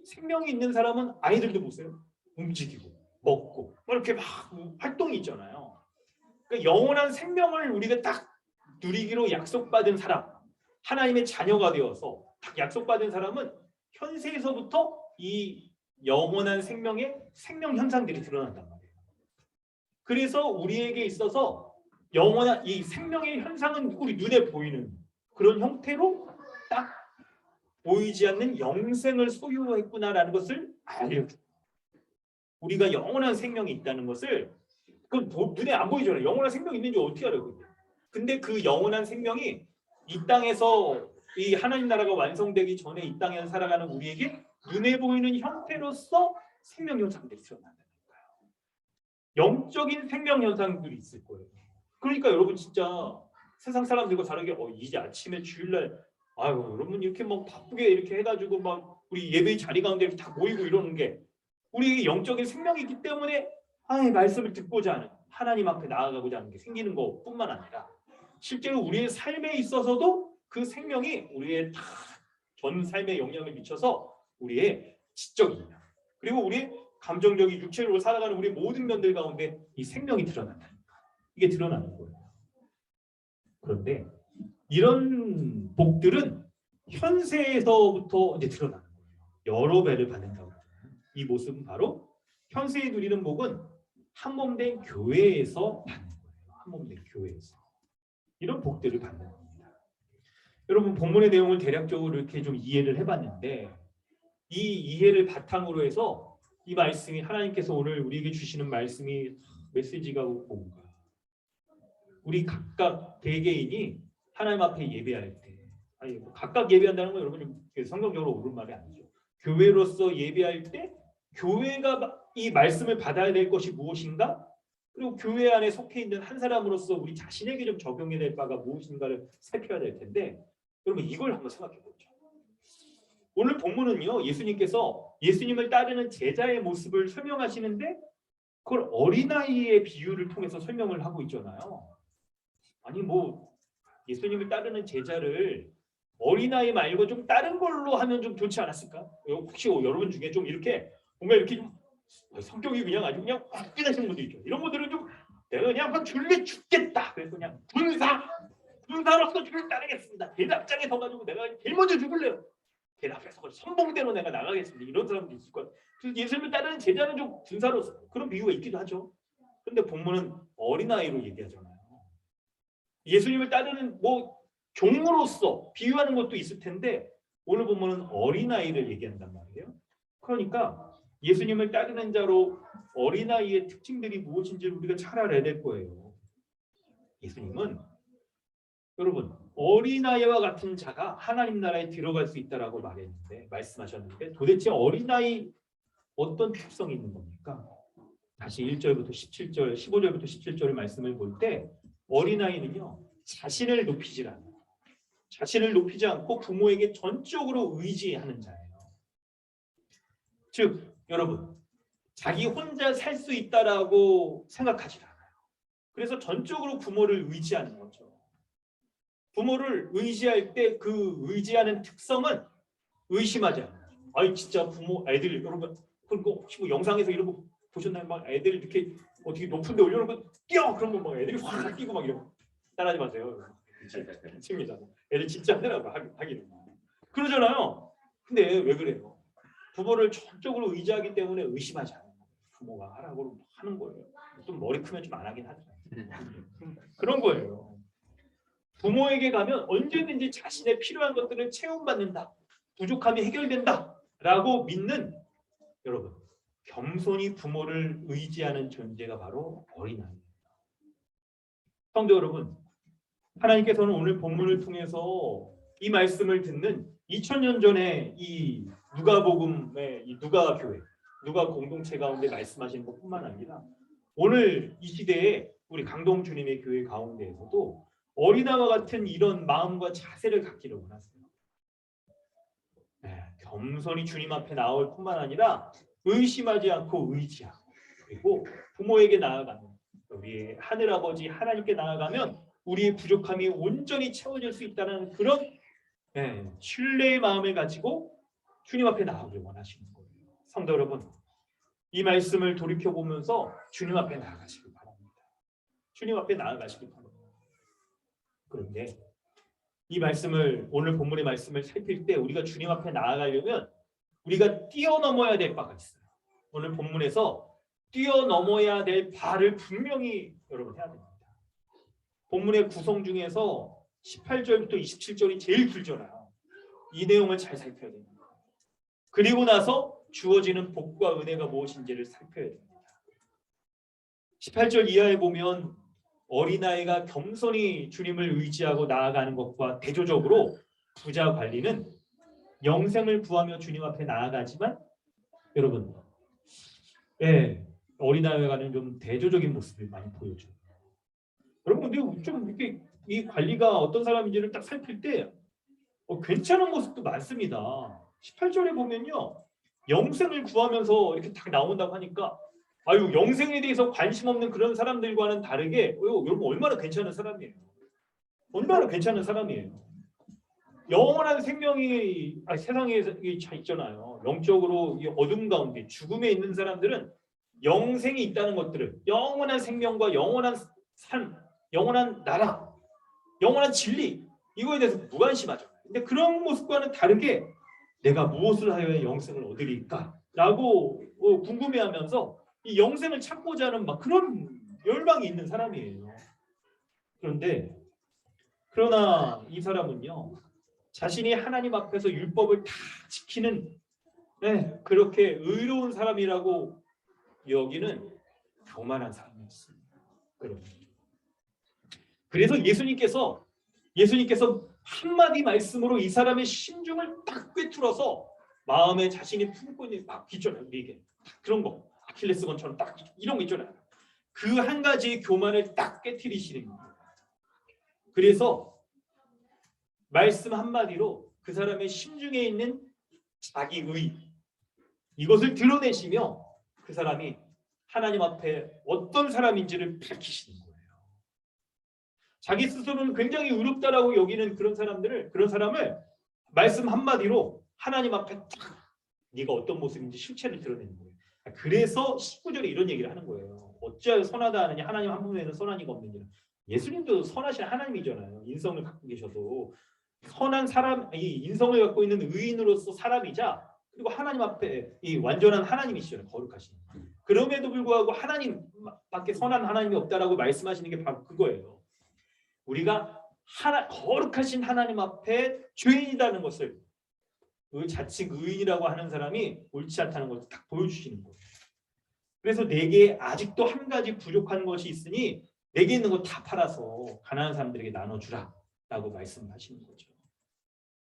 생명이 있는 사람은 아이들도 보세요. 움직이고 먹고 이렇게 막 활동이 있잖아요. 그러니까 영원한 생명을 우리가 딱 누리기로 약속받은 사람, 하나님의 자녀가 되어서 딱 약속받은 사람은 현세에서부터 이 영원한 생명의 생명 현상들이 드러난단 말이에요. 그래서 우리에게 있어서 영원한 이 생명의 현상은 우리 눈에 보이는 그런 형태로 딱 보이지 않는 영생을 소유했구나라는 것을 알려줘. 우리가 영원한 생명이 있다는 것을 그건 눈에 안 보이잖아요. 영원한 생명이 있는지 어떻게 알아요? 근데 그 영원한 생명이 이 땅에서 이 하나님 나라가 완성되기 전에 이 땅에 살아가는 우리에게 눈에 보이는 형태로서 생명 현상들이 드러난다는 거예요. 영적인 생명 현상들이 있을 거예요. 그러니까 여러분 진짜 세상 사람들과 다르게 이제 아침에 주일날 아유 여러분 이렇게 막 바쁘게 이렇게 해가지고 막 우리 예배 자리 가운데 다 모이고 이러는 게 우리에게 영적인 생명이 있기 때문에 말씀을 듣고자 하는 하나님 앞에 나아가고자 하는 게 생기는 것뿐만 아니라 실제로 우리의 삶에 있어서도 그 생명이 우리의 전 삶에 영향을 미쳐서 우리의 지적인 영향 그리고 우리의 감정적인 육체로 살아가는 우리 모든 면들 가운데 이 생명이 드러난다니까 이게 드러나는 거예요. 그런데 이런 복들은 현세에서부터 이제 드러나는 거예요. 여러 배를 받는다고 하잖아요. 이 모습은 바로 현세에 누리는 복은 한몸된 교회에서 받는 거예요. 한몸된 교회에서 이런 복들을 받는 겁니다. 여러분 본문의 내용을 대략적으로 이렇게 좀 이해를 해봤는데 이 이해를 바탕으로 해서 이 말씀이 하나님께서 오늘 우리에게 주시는 말씀이 메시지가 뭔가 우리 각각 개개인이 하나님 앞에 예배할 때 각각 예배한다는 건 여러분 좀 성경적으로 옳은 말이 아니죠. 교회로서 예배할 때 교회가 이 말씀을 받아야 될 것이 무엇인가 그리고 교회 안에 속해 있는 한 사람으로서 우리 자신에게 좀 적용해야 될 바가 무엇인가를 살펴야 될 텐데 여러분 이걸 한번 생각해 보죠. 오늘 본문은요 예수님께서 예수님을 따르는 제자의 모습을 설명하시는데 그걸 어린아이의 비유를 통해서 설명을 하고 있잖아요. 아니 뭐 예수님을 따르는 제자를 어린아이 말고 좀 다른 걸로 하면 좀 좋지 않았을까? 혹시 여러분 중에 좀 이렇게 뭔가 이렇게 좀 성격이 그냥 아주 그냥 화끈하신 분들 있죠. 이런 분들은 좀 내가 그냥 막 줄래 죽겠다. 그래서 그냥 군사로서 줄을 따르겠습니다. 대답장에 서가지고 내가 제일 먼저 죽을래요. 대답해서 선봉대로 내가 나가겠습니다. 이런 사람도 있을 거예요. 그래서 예수님을 따르는 제자는 좀 군사로서 그런 비유가 있기도 하죠. 그런데 본문은 어린아이로 얘기하잖아요. 예수님을 따르는 뭐 종으로서 비유하는 것도 있을 텐데 오늘 본문은 어린아이를 얘기한단 말이에요. 그러니까 예수님을 따르는 자로 어린아이의 특징들이 무엇인지를 우리가 잘 알아야 될 거예요. 예수님은 여러분 어린아이와 같은 자가 하나님 나라에 들어갈 수 있다라고 말씀하셨는데 도대체 어린아이 어떤 특성이 있는 겁니까? 다시 1절부터 17절, 15절부터 17절의 말씀을 볼 때 어린아이는요 자신을 높이질 않아요. 자신을 높이지 않고 부모에게 전적으로 의지하는 자예요. 즉 여러분 자기 혼자 살 수 있다라고 생각하지 않아요. 그래서 전적으로 부모를 의지하는 거죠. 부모를 의지할 때 그 의지하는 특성은 의심하지 않아요. 아니 진짜 부모 애들 여러분 그리고 혹시 뭐 영상에서 이런 거 보셨나요? 막 애들 이렇게 어떻게 높은데 올려놓고 뛰어 그러면 막 애들이 확 뛰고 막 이러고 따라하지 마세요. 칩니다. 애들 진짜 하더라고 하기는 그러잖아요. 근데 왜 그래요? 부모를 전적으로 의지하기 때문에 의심하지 않아요. 부모가 하라고 하는 거예요. 좀 머리 크면 좀 안 하긴 하죠. 그런 거예요. 부모에게 가면 언제든지 자신의 필요한 것들을 채움받는다. 부족함이 해결된다라고 믿는 여러분, 겸손히 부모를 의지하는 존재가 바로 어린아이입니다. 성도 여러분, 하나님께서는 오늘 본문을 통해서 이 말씀을 듣는 2000년 전에 이 누가복음의 이 누가교회, 누가 공동체 가운데 말씀하시는 것뿐만 아니라 오늘 이 시대에 우리 강동 주님의 교회 가운데에서도 어린아이와 같은 이런 마음과 자세를 갖기를 원하세요. 겸손히 주님 앞에 나올 뿐만 아니라 의심하지 않고 의지하고, 그리고 부모에게 나아가는 우리의 하늘아버지 하나님께 나아가면 우리의 부족함이 온전히 채워질 수 있다는 그런 신뢰의 마음을 가지고 주님 앞에 나아가길 원하시는 거예요. 성도 여러분, 이 말씀을 돌이켜보면서 주님 앞에 나아가시길 바랍니다. 주님 앞에 나아가시길 바랍니다. 그런데 이 말씀을, 오늘 본문의 말씀을 살필 때 우리가 주님 앞에 나아가려면 우리가 뛰어넘어야 될 바가 있어요. 오늘 본문에서 뛰어넘어야 될 바를 분명히 여러분 해야 됩니다. 본문의 구성 중에서 18절부터 27절이 제일 길잖아요. 이 내용을 잘 살펴야 됩니다. 그리고 나서 주어지는 복과 은혜가 무엇인지를 살펴야 됩니다. 18절 이하에 보면 어린아이가 겸손히 주님을 의지하고 나아가는 것과 대조적으로 부자 관리는 영생을 구하며 주님 앞에 나아가지만 여러분, 어린아이와는 좀 대조적인 모습을 많이 보여줘요. 여러분, 근데 좀 이렇게 이 관리가 어떤 사람인지를 딱 살필 때 괜찮은 모습도 많습니다. 18절에 보면요, 영생을 구하면서 이렇게 딱 나온다고 하니까 영생에 대해서 관심 없는 그런 사람들과는 다르게 여러분 얼마나 괜찮은 사람이에요. 얼마나 괜찮은 사람이에요. 영원한 생명이 세상에 있잖아요. 영적으로 이 어둠 가운데 죽음에 있는 사람들은 영생이 있다는 것들을, 영원한 생명과 영원한 삶, 영원한 나라, 영원한 진리, 이거에 대해서 무관심하잖아요. 근데 그런 모습과는 다르게 내가 무엇을 하여야 영생을 얻으리까? 라고 궁금해하면서 이 영생을 찾고자 하는 막 그런 열망이 있는 사람이에요. 그러나 이 사람은요, 자신이 하나님 앞에서 율법을 다 지키는 그렇게 의로운 사람이라고 여기는 교만한 사람이었습니다. 그래서 예수님께서 한마디 말씀으로 이 사람의 심중을 딱 꿰뚫어서 마음에 자신이 품고 있는 막 있잖아요. 우리에게 그런 거 아킬레스건처럼 딱 이런 거 있잖아요. 그 한 가지의 교만을 딱 깨트리시는 거예요. 그래서 말씀 한마디로 그 사람의 심중에 있는 자기의 이것을 드러내시며 그 사람이 하나님 앞에 어떤 사람인지를 밝히시는 거예요. 자기 스스로는 굉장히 의롭다라고 여기는 그런 사람을 말씀 한마디로 하나님 앞에 딱 네가 어떤 모습인지 실체를 드러내는 거예요. 그래서 19절에 이런 얘기를 하는 거예요. 어찌하여 선하다 하느냐, 하나님 한 분에는 선한 이가 없느니라. 예수님도 선하신 하나님이잖아요. 인성을 갖고 계셔도 선한 사람, 이 인성을 갖고 있는 의인으로서 사람이자, 그리고 하나님 앞에 이 완전한 하나님이시잖아요. 거룩하신. 그럼에도 불구하고 하나님밖에 선한 하나님이 없다라고 말씀하시는 게 바로 그거예요. 우리가 거룩하신 하나님 앞에 죄인이라는 것을 자칭 의인이라고 하는 사람이 옳지 않다는 것을 딱 보여주시는 거예요. 그래서 내게 아직도 한 가지 부족한 것이 있으니 내게 있는 거 다 팔아서 가난한 사람들에게 나눠주라 라고 말씀하시는 거죠.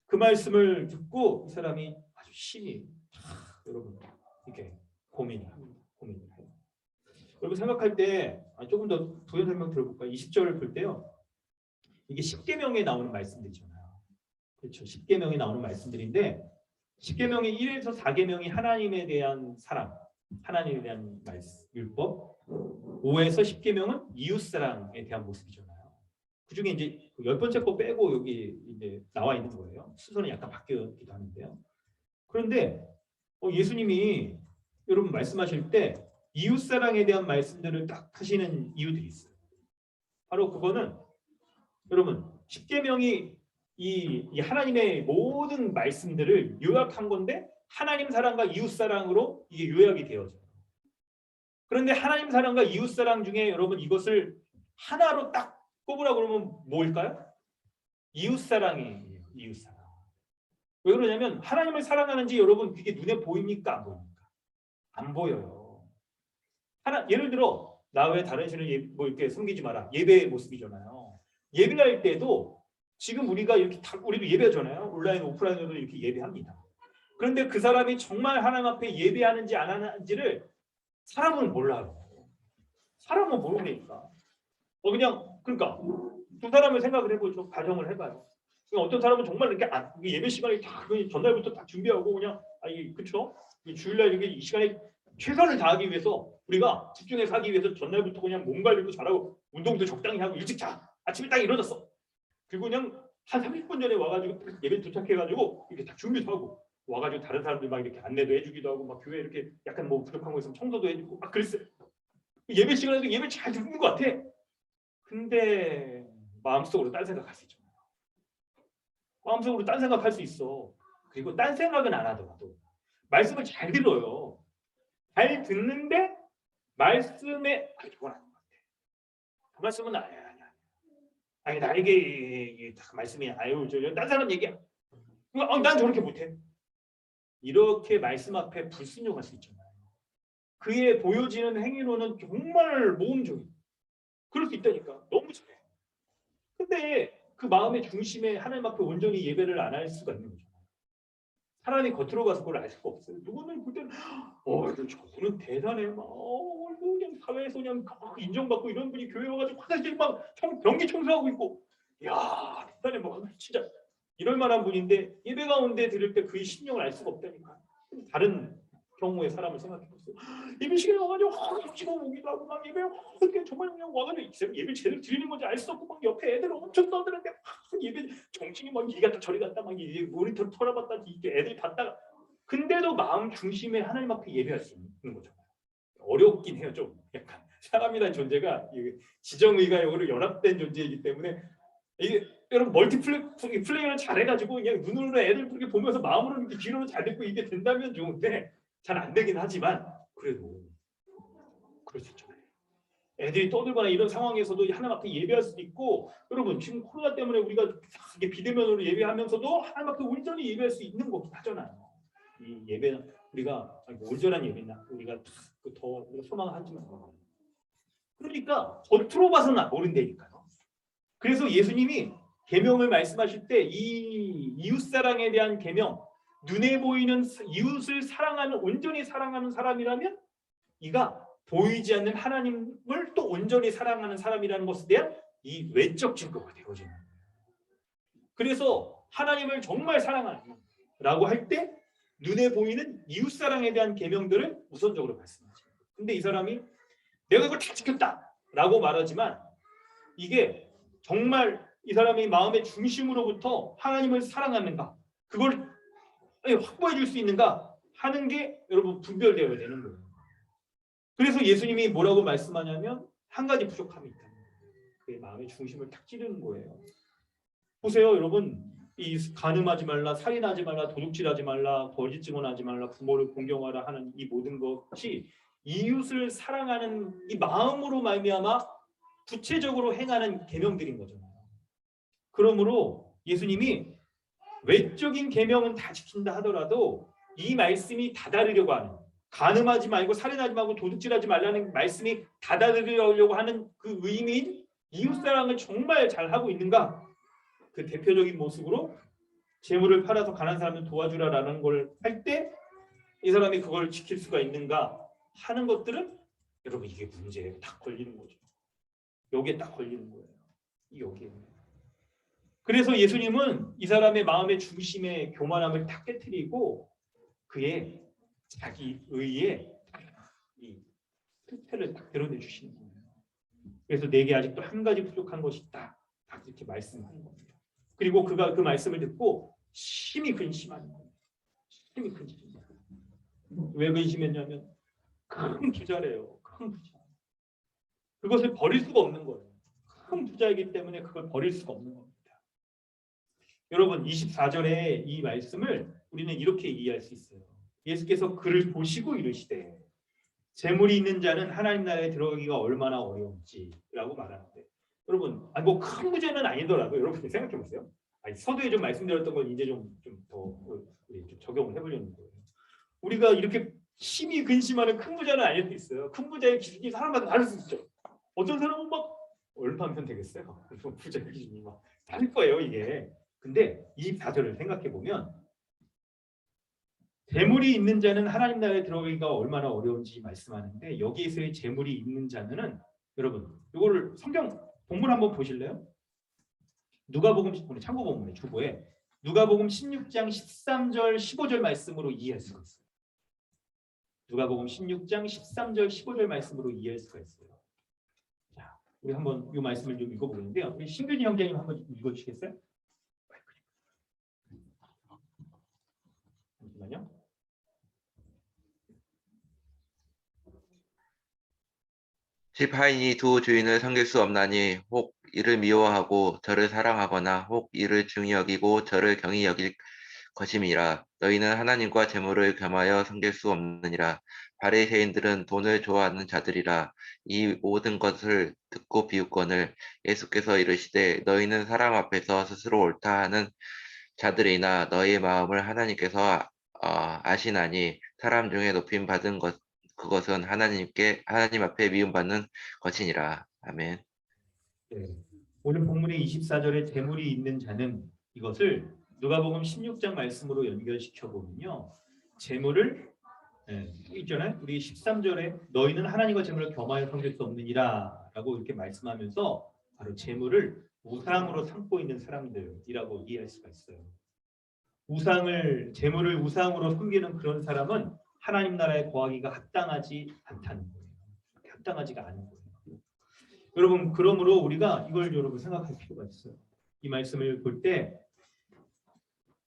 그 말씀을 듣고 이 사람이 아주 심히 여러분 이렇게 고민을 합니다. 여러분 생각할 때 조금 더 부연 설명 들어볼까요? 20절을 볼 때요, 이게 10계명에 나오는 말씀들이잖아요. 그렇죠. 10계명에 나오는 말씀들인데 10계명의 1에서 4계명이 하나님에 대한 사랑, 하나님에 대한 말씀, 율법, 5에서 10계명은 이웃사랑에 대한 모습이잖아요. 그 중에 이제 10번째 거 빼고 여기 이제 나와 있는 거예요. 순서는 약간 바뀌기도 하는데요. 그런데 예수님이 여러분 말씀하실 때 이웃사랑에 대한 말씀들을 딱 하시는 이유들이 있어요. 바로 그거는 여러분 10계명이 이 하나님의 모든 말씀들을 요약한 건데 하나님 사랑과 이웃 사랑으로 이게 요약이 되어져요. 그런데 하나님 사랑과 이웃 사랑 중에 여러분 이것을 하나로 딱 꼽으라 그러면 뭘까요? 이웃사랑이에요. 이웃사랑. 왜 그러냐면 하나님을 사랑하는지 여러분 그게 눈에 보입니까? 안 보입니까? 안 보여요. 예를 들어 나 왜 다른 신을 뭐 이렇게 섬기지 마라. 예배의 모습이잖아요. 예배할 때도 지금 우리가 이렇게 우리도 예배하잖아요. 온라인 오프라인으로 이렇게 예배합니다. 그런데 그 사람이 정말 하나님 앞에 예배하는지 안 하는지를 사람은 몰라요. 사람은 모르니까. 그냥 그러니까 두 사람을 생각을 해보죠. 가정을 해봐요. 어떤 사람은 정말 이렇게 예배 시간에 다 전날부터 다 준비하고 그냥 이게 그렇죠? 주일날 이렇게 이 시간에 최선을 다하기 위해서 우리가 집중해서 하기 위해서 전날부터 그냥 몸 관리도 잘하고 운동도 적당히 하고 일찍 자. 아침에 딱 일어났어. 그리고 그냥 한 30분 전에 와가지고 예배 도착해가지고 이렇게 다 준비도 하고 와가지고 다른 사람들 막 이렇게 안내도 해주기도 하고 막 교회 이렇게 약간 뭐 부족한 거 있으면 청소도 해주고 막 그랬어요. 예배 시간에도 예배 잘 듣는 것 같아. 근데 마음속으로 딴 생각할 수 있죠. 마음속으로 딴 생각할 수 있어. 그리고 딴 생각은 안 하더라도 말씀을 잘 들어요. 잘 듣는데 말씀에 저건 아닌 것 같아. 그 말씀은 아니야. 아니 나에게 말씀이 딴 사람 얘기야. 난 저렇게 못해. 이렇게 말씀 앞에 불순종할 수 있잖아요. 그의 보여지는 행위로는 정말 모험적이야. 그럴 수 있다니까. 너무 잘해. 근데 그 마음의 중심에 하나님 앞에 온전히 예배를 안 할 수가 있는 거죠. 사람이 겉으로 가서 그걸 알 수가 없어요. 누구는 볼 때는 저분은 대단해. 그냥 사회에서 그냥 인정받고 이런 분이 교회 와가지고 화장실 막 변기 청소하고 있고 야 대단해 진짜 이럴 만한 분인데 예배 가운데 들을 때 그의 심령을 알 수가 없다니까. 다른 경우의 사람을 생각해보세요. 예배 시간에 와가지고 찍어 보기도 하고 막 예배 정말 그냥 와가지고 예배 제대로 드리는 건지 알 수 없고 막 옆에 애들 엄청 떠드는데 예배 정신이 막 이리 갔다 저리 갔다 막 모니터 털어봤다 이게 애들이 봤다가 근데도 마음 중심에 하나님 앞에 예배할 수 있는 거죠. 어렵긴 해요. 좀 약간 사람이라는 존재가 지정의가역으로 연합된 존재이기 때문에 이게 여러분 플레이를 잘해가지고 그냥 눈으로 애들 그렇게 보면서 마음으로 이렇게 귀로는 잘 듣고 이게 된다면 좋은데 잘 안 되긴 하지만 그래도 그럴 수 있잖아요. 애들이 떠들거나 이런 상황에서도 하나님 앞에 예배할 수도 있고 여러분 지금 코로나 때문에 우리가 이게 비대면으로 예배하면서도 하나님 앞에 온전히 예배할 수 있는 거긴 하잖아요. 이 예배는 우리가 온전한 예배나 우리가 더 소망하지만 그러니까 겉으로 봐서는 모른다니까요. 그래서 예수님이 계명을 말씀하실 때 이 이웃사랑에 대한 계명 눈에 보이는 이웃을 사랑하는 온전히 사랑하는 사람이라면 이가 보이지 않는 하나님을 또 온전히 사랑하는 사람이라는 것에 대한 이 외적 증거가 되어지는 거예요. 그래서 하나님을 정말 사랑하라고 할 때 눈에 보이는 이웃사랑에 대한 계명들을 우선적으로 말씀하죠. 근데 이 사람이 내가 이걸 다 지켰다라고 말하지만 이게 정말 이 사람이 마음의 중심으로부터 하나님을 사랑하는가 그걸 확보해 줄 수 있는가 하는 게 여러분 분별되어야 되는 거예요. 그래서 예수님이 뭐라고 말씀하냐면 한 가지 부족함이 있다는 거예요. 그의 마음의 중심을 탁 찌르는 거예요. 보세요 여러분 이 간음하지 말라 살인하지 말라 도둑질하지 말라 거짓 증언하지 말라 부모를 공경하라 하는 이 모든 것이 이웃을 사랑하는 이 마음으로 말미암아 구체적으로 행하는 계명들인 거잖아요. 그러므로 예수님이 외적인 계명은 다 지킨다 하더라도 이 말씀이 다다르려고 하는 간음하지 말고 살인하지 말고 도둑질하지 말라는 말씀이 다다르려고 하는 그 의미인 이웃사랑을 정말 잘하고 있는가? 그 대표적인 모습으로 재물을 팔아서 가난한 사람을 도와주라라는 걸 할 때 이 사람이 그걸 지킬 수가 있는가 하는 것들은 여러분 이게 문제에 딱 걸리는 거죠. 여기에 딱 걸리는 거예요. 여기에. 그래서 예수님은 이 사람의 마음의 중심에 교만함을 딱 깨트리고 그의 자기 의에 이 실패를 딱 드러내 주시는 거예요. 그래서 내게 아직도 한 가지 부족한 것이 있다. 딱 이렇게 말씀하는 겁니다. 그리고 그가 그 말씀을 듣고 심히 근심하는 거예요. 심히 근심. 왜 근심했냐면 큰 부자래요. 큰 부자. 그것을 버릴 수가 없는 거예요. 큰 부자이기 때문에 그걸 버릴 수가 없는 겁니다. 여러분 24절의 이 말씀을 우리는 이렇게 이해할 수 있어요. 예수께서 그를 보시고 이르시되 재물이 있는 자는 하나님 나라에 들어가기가 얼마나 어려운지라고 말하는데 여러분 뭐 큰 부자는 아니더라도 여러분이 생각해 보세요. 아니, 서두에 좀 말씀드렸던 걸 이제 좀 적용을 해보려는 거예요. 우리가 이렇게 심히 근심하는 큰 부자는 아닐 수 있어요. 큰 부자의 기준이 사람마다 다를 수 있죠. 어떤 사람은 막 얼마면 되겠어요? 부자의 기준이 막 다를 거예요, 이게. 근데 이 4절을 생각해 보면 재물이 있는 자는 하나님 나라에 들어가기가 얼마나 어려운지 말씀하는데 여기에서의 재물이 있는 자는 여러분 이거를 성경 본문 한번 보실래요? 누가복음 우리 참고 본문에 주보에 누가복음 16장 13절 15절 말씀으로 이해할 수가 있어요. 누가복음 16장 13절 15절 말씀으로 이해할 수가 있어요. 자, 우리 한번 이 말씀을 좀 읽어보는데요. 우리 신근희 형제님 한번 읽어주시겠어요? 잠시만요. 집 하인이 두 주인을 섬길 수 없나니 혹 이를 미워하고 저를 사랑하거나 혹 이를 중히 여기고 저를 경히 여길 것임이라. 너희는 하나님과 재물을 겸하여 섬길 수 없느니라. 바리새인들은 돈을 좋아하는 자들이라. 이 모든 것을 듣고 비웃거늘 예수께서 이르시되 너희는 사람 앞에서 스스로 옳다 하는 자들이나 너희 마음을 하나님께서 아시나니 사람 중에 높임 받은 것 그것은 하나님 앞에 미움받는 것이니라. 아멘. 네. 오늘 본문의 24절에 재물이 있는 자는 이것을 누가복음 16장 말씀으로 연결시켜 보면요. 재물을 있잖아요. 우리 13절에 너희는 하나님과 재물을 겸하여 섬길 수 없느니라라고 이렇게 말씀하면서 바로 재물을 우상으로 삼고 있는 사람들이라고 이해할 수가 있어요. 재물을 우상으로 섬기는 그런 사람은 하나님 나라에 거하기가 합당하지 않다는 거예요. 합당하지가 않은 거예요. 여러분, 그러므로 우리가 이걸 여러분 생각할 필요가 있어요. 이 말씀을 볼 때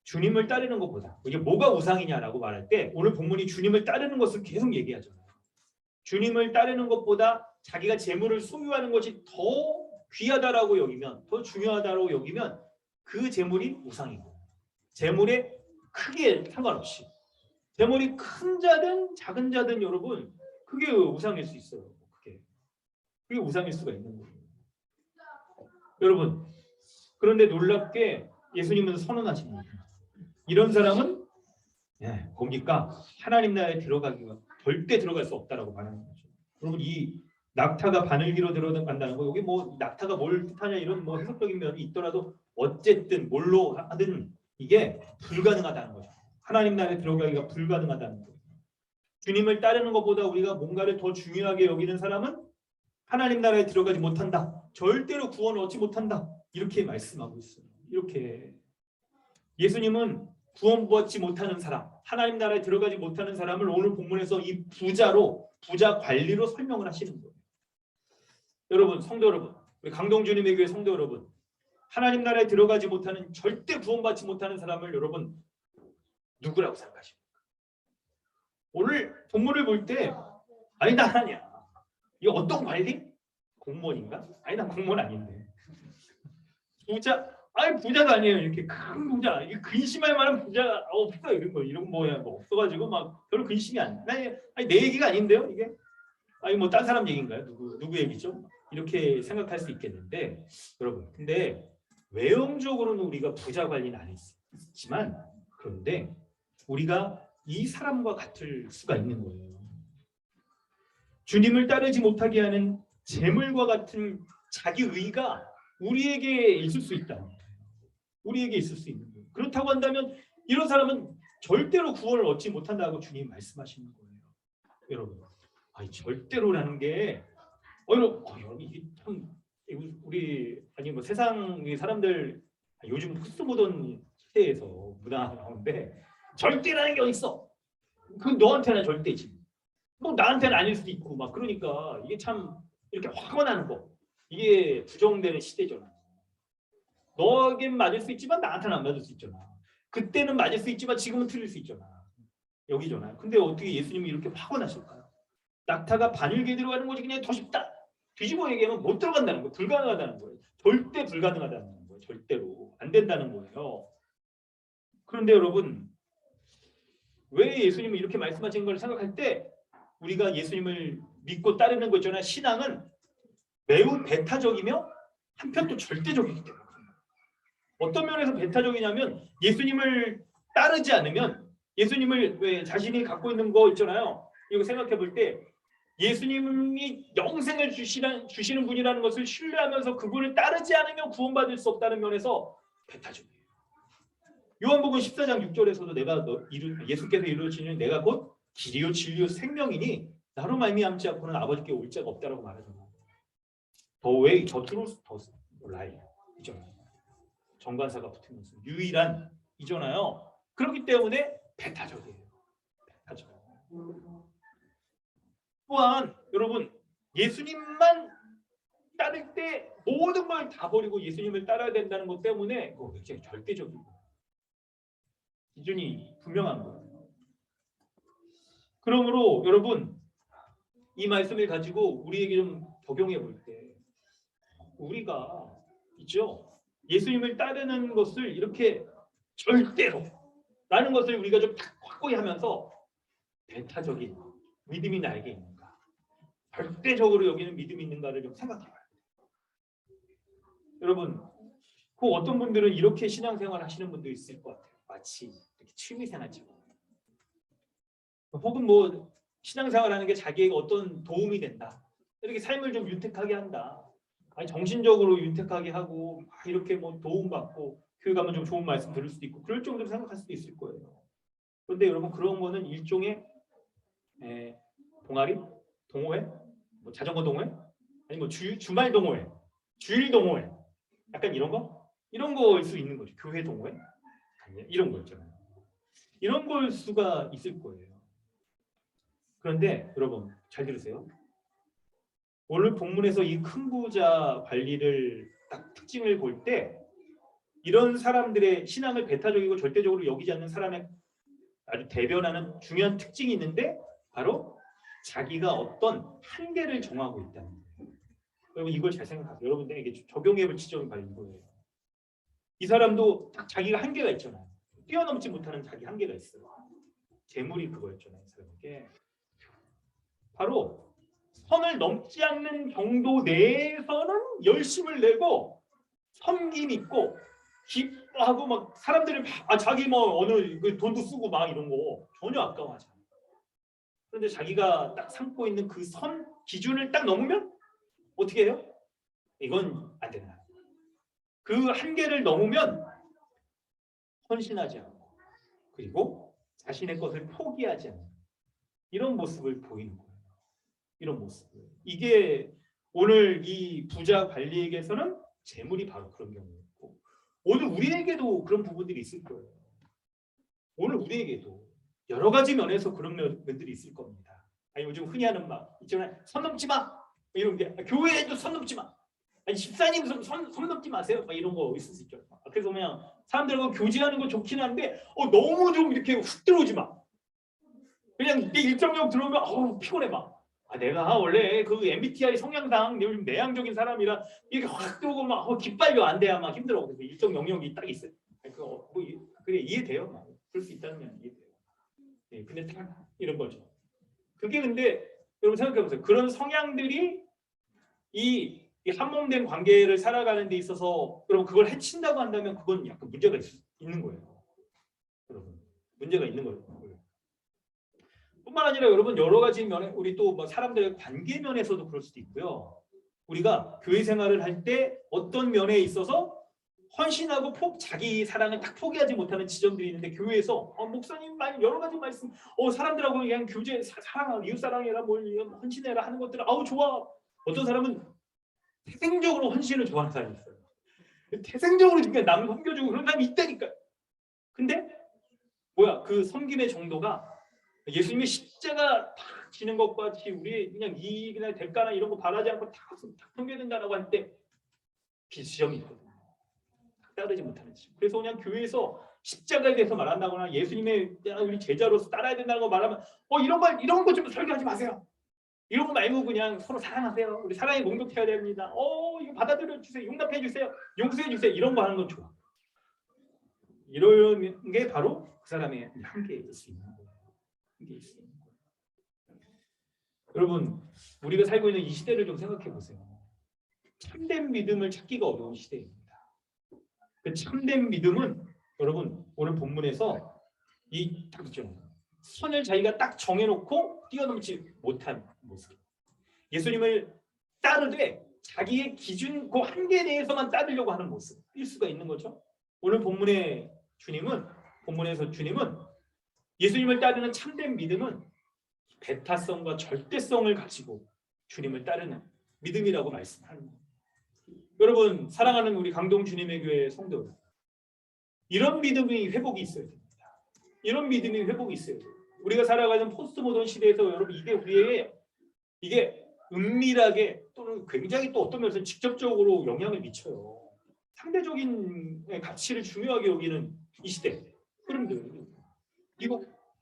주님을 따르는 것보다 이게 뭐가 우상이냐라고 말할 때 오늘 본문이 주님을 따르는 것을 계속 얘기하잖아요. 주님을 따르는 것보다 자기가 재물을 소유하는 것이 더 귀하다라고 여기면, 더 중요하다고 여기면 그 재물이 우상이고 재물의 크기에 상관없이 재물이 큰 자든 작은 자든 여러분 그게 우상일 수 있어요. 그게 우상일 수가 있는 거예요. 여러분 그런데 놀랍게 예수님은 선언하십니다. 이런 사람은 뭡니까? 하나님 나라에 들어가기가 절대 들어갈 수 없다라고 말하는 거죠. 여러분 이 낙타가 바늘기로 들어간다는 거 여기 뭐 낙타가 뭘 뜻하냐 이런 뭐 해석적인 면이 있더라도 어쨌든 뭘로 하든 이게 불가능하다는 거죠. 하나님 나라에 들어가기가 불가능하다는 거예요. 주님을 따르는 것보다 우리가 뭔가를 더 중요하게 여기는 사람은 하나님 나라에 들어가지 못한다. 절대로 구원을 얻지 못한다. 이렇게 말씀하고 있어요. 이렇게 예수님은 구원받지 못하는 사람, 하나님 나라에 들어가지 못하는 사람을 오늘 본문에서 이 부자 관리로 설명을 하시는 거예요. 여러분, 성도 여러분, 우리 강동주님의 교회 성도 여러분, 하나님 나라에 들어가지 못하는 절대 구원받지 못하는 사람을 여러분 누구라고 생각하십니까? 오늘 본문을 볼 때 아니 나 아니야. 이거 어떤 관리? 공무원인가? 아니 난 공무원 아닌데. 부자가 아니에요. 이렇게 큰 부자, 근심할 만한 부자 없어 이런 거 이런 뭐야 뭐 없어가지고 막 별로 근심이 안. 아니 내 얘기가 아닌데요 이게. 아니 뭐 딴 사람 얘기인가요? 누구 얘기죠? 이렇게 생각할 수 있겠는데 여러분 근데 외형적으로는 우리가 부자 관리는 안 했지만 그런데 우리가 이 사람과 같을 수가 있는 거예요. 주님을 따르지 못하게 하는 재물과 같은 자기 의가 우리에게 있을 수 있다. 우리에게 있을 수 있는 거예요. 그렇다고 한다면 이런 사람은 절대로 구원을 얻지 못한다고 주님 말씀하시는 거예요. 여러분, 아니 절대로라는 게 여러분 이게 참 우리 아니 뭐 세상의 사람들 요즘 흑수 보던 시대에서 문화 나오는데 절대라는 게 어디 있어? 그 너한테는 절대지. 뭐 나한테는 아닐 수도 있고 막 그러니까 이게 참 이렇게 화가 나는 거 이게 부정되는 시대잖아. 너에겐 맞을 수 있지만 나한테는 안 맞을 수 있잖아. 그때는 맞을 수 있지만 지금은 틀릴 수 있잖아. 여기잖아요. 근데 어떻게 예수님이 이렇게 화가 나실까요? 낙타가 바늘기에 들어가는 것이 그냥 더 쉽다. 뒤집어 얘기하면 못 들어간다는 거예요. 불가능하다는 거예요. 절대 불가능하다는 거예요. 절대로 안 된다는 거예요. 그런데 여러분 왜 예수님이 이렇게 말씀하신 걸 생각할 때 우리가 예수님을 믿고 따르는 거 있잖아요. 신앙은 매우 배타적이며 한편 또 절대적이기 때문에 어떤 면에서 배타적이냐면 예수님을 따르지 않으면 예수님을 왜 자신이 갖고 있는 거 있잖아요. 이거 생각해 볼 때 예수님이 영생을 주시는 분이라는 것을 신뢰하면서 그분을 따르지 않으면 구원받을 수 없다는 면에서 배타적이에요. 요한복음 14장 6절에서도 예수께서 이루어지는 내가 곧 길이요 진리요 생명이니 나로 말미암지 않고는 아버지께 올 자가 없다라고 말하잖아요. The way, the truth, the life 이잖아요. 정관사가 붙으면서 유일한 이잖아요. 그렇기 때문에 배타적이에요. 배타적. 또한 여러분 예수님만 따를 때 모든 걸 다 버리고 예수님을 따라야 된다는 것 때문에 그거 굉장히 절대적이고 기준이 분명한 거예요. 그러므로 여러분 이 말씀을 가지고 우리에게 좀 적용해 볼 때 우리가 있죠. 예수님을 따르는 것을 이렇게 절대로 라는 것을 우리가 좀 확고히 하면서 배타적인 믿음이 나에게 있는가 절대적으로 여기는 믿음이 있는가를 좀 생각해 봐요. 여러분 그 어떤 분들은 이렇게 신앙생활 하시는 분도 있을 것 같아요. 마치 이렇게 취미생활처럼 혹은 뭐 신앙생활하는 게 자기에게 어떤 도움이 된다. 이렇게 삶을 좀 윤택하게 한다. 아니 정신적으로 윤택하게 하고 이렇게 뭐 도움받고 교회 가면 좀 좋은 말씀 들을 수도 있고 그럴 정도로 생각할 수도 있을 거예요. 그런데 여러분 그런 거는 일종의 동아리? 동호회? 뭐 자전거 동호회? 아니 뭐 주말 동호회? 주일 동호회? 약간 이런 거? 이런 거일 수 있는 거죠. 교회 동호회? 아니, 이런 거 있잖아요. 이런 걸 수가 있을 거예요. 그런데 여러분 잘 들으세요. 오늘 본문에서 이 큰 부자 관리를 딱 특징을 볼 때 이런 사람들의 신앙을 배타적이고 절대적으로 여기지 않는 사람의 아주 대변하는 중요한 특징이 있는데 바로 자기가 어떤 한계를 정하고 있다는 거예요. 여러분 이걸 잘 생각하세요. 여러분들에게 적용해 볼 지점이 바로 이거예요. 이 사람도 딱 자기가 한계가 있잖아요. 뛰어넘지 못하는 자기 한계가 있어요. 재물이 그거였잖아요. 이 사람에게. 바로 선을 넘지 않는 정도 내에서는 열심을 내고 섬김 있고 기뻐하고 막 사람들이 자기 뭐 어느 그 돈도 쓰고 막 이런 거 전혀 아까워하지 않아요. 그런데 자기가 딱 삼고 있는 그 선 기준을 딱 넘으면 어떻게 해요? 이건 안 된다. 그 한계를 넘으면 헌신하지 않고 그리고 자신의 것을 포기하지 않는 이런 모습을 보이는 거예요. 이런 모습. 이게 오늘 이 부자 관리에게서는 재물이 바로 그런 경우였고 오늘 우리에게도 그런 부분들이 있을 거예요. 오늘 우리에게도 여러 가지 면에서 그런 면들이 있을 겁니다. 아니 요즘 흔히 하는 말 있잖아요. 선 넘지 마. 이런 게 교회에도 선 넘지 마. 아니 집사님 선 넘지 마세요. 막 이런 거 있을 수 있죠. 그래서 그냥 사람들하고 교제하는 거 좋긴 한데 너무 좀 이렇게 훅 들어오지 마. 그냥 내 일정력 들어오면 피곤해 막. 내가 원래 그 MBTI 성향상 요즘 내향적인 사람이라 이게 확 들어오고 막 기빨려 안 돼야 막 힘들어. 그래서 일정 영역이 딱 있어요. 그래 이해돼요. 막. 그럴 수 있다면 이해돼요. 네, 근데 딱 이런 거죠. 그게 근데 여러분 생각해 보세요. 그런 성향들이 이 한몸된 관계를 살아가는 데 있어서 여러분 그걸 해친다고 한다면 그건 약간 문제가 있는 거예요. 여러분 문제가 있는 거예요. 뿐만 아니라 여러분 여러 가지 면에 우리 또 뭐 사람들의 관계 면에서도 그럴 수도 있고요. 우리가 교회 생활을 할 때 어떤 면에 있어서 헌신하고 자기 사랑을 딱 포기하지 못하는 지점들이 있는데 교회에서 목사님 여러 가지 말씀 사람들하고 그냥 교제 사랑하라 이웃 사랑해라 뭘 헌신해라 하는 것들을 좋아. 어떤 사람은 태생적으로 헌신을 좋아하는 사람이 있어요. 태생적으로 그러니까 남을 섬겨주고 그런 사람이 있다니까요. 근데 그 섬김의 정도가 예수님의 십자가 딱 지는 것과 같이 우리 그냥 이익이나 대가나 이런 거 바라지 않고 다 섬겨야 된다라고 할 때 비지점이 있거든요. 따르지 못하는 지점. 그래서 그냥 교회에서 십자가에 대해서 말한다거나 예수님의 우리 제자로서 따라야 된다는 거 말하면 이런 거 좀 설교하지 마세요. 이런 거 말고 그냥 서로 사랑하세요. 우리 사랑에 공격해야 됩니다. 이거 받아들여 주세요. 용납해 주세요. 용서해 주세요. 이런 거 하는 건 좋아. 이런 게 바로 그 사람의 한계일 수 있는 거예요. 여러분 우리가 살고 있는 이 시대를 좀 생각해 보세요. 참된 믿음을 찾기가 어려운 시대입니다. 그 참된 믿음은 여러분 오늘 본문에서 딱 있죠. 선을 자기가 딱 정해놓고 뛰어넘지 못한 모습. 예수님을 따르되 자기의 기준 그 한계에 대해서만 따르려고 하는 모습일 수가 있는 거죠. 오늘 본문에서 주님은 예수님을 따르는 참된 믿음은 배타성과 절대성을 가지고 주님을 따르는 믿음이라고 말씀하는 거예요. 여러분 사랑하는 우리 강동 주님의 교회 성도, 이런 믿음이 회복이 있어야 됩니다. 이런 믿음이 회복이 있어야 돼요. 우리가 살아가는 포스트 모던 시대에서 여러분 이게 은밀하게 또는 굉장히 또 어떤 면에서 직접적으로 영향을 미쳐요. 상대적인 가치를 중요하게 여기는 이 시대. 그런데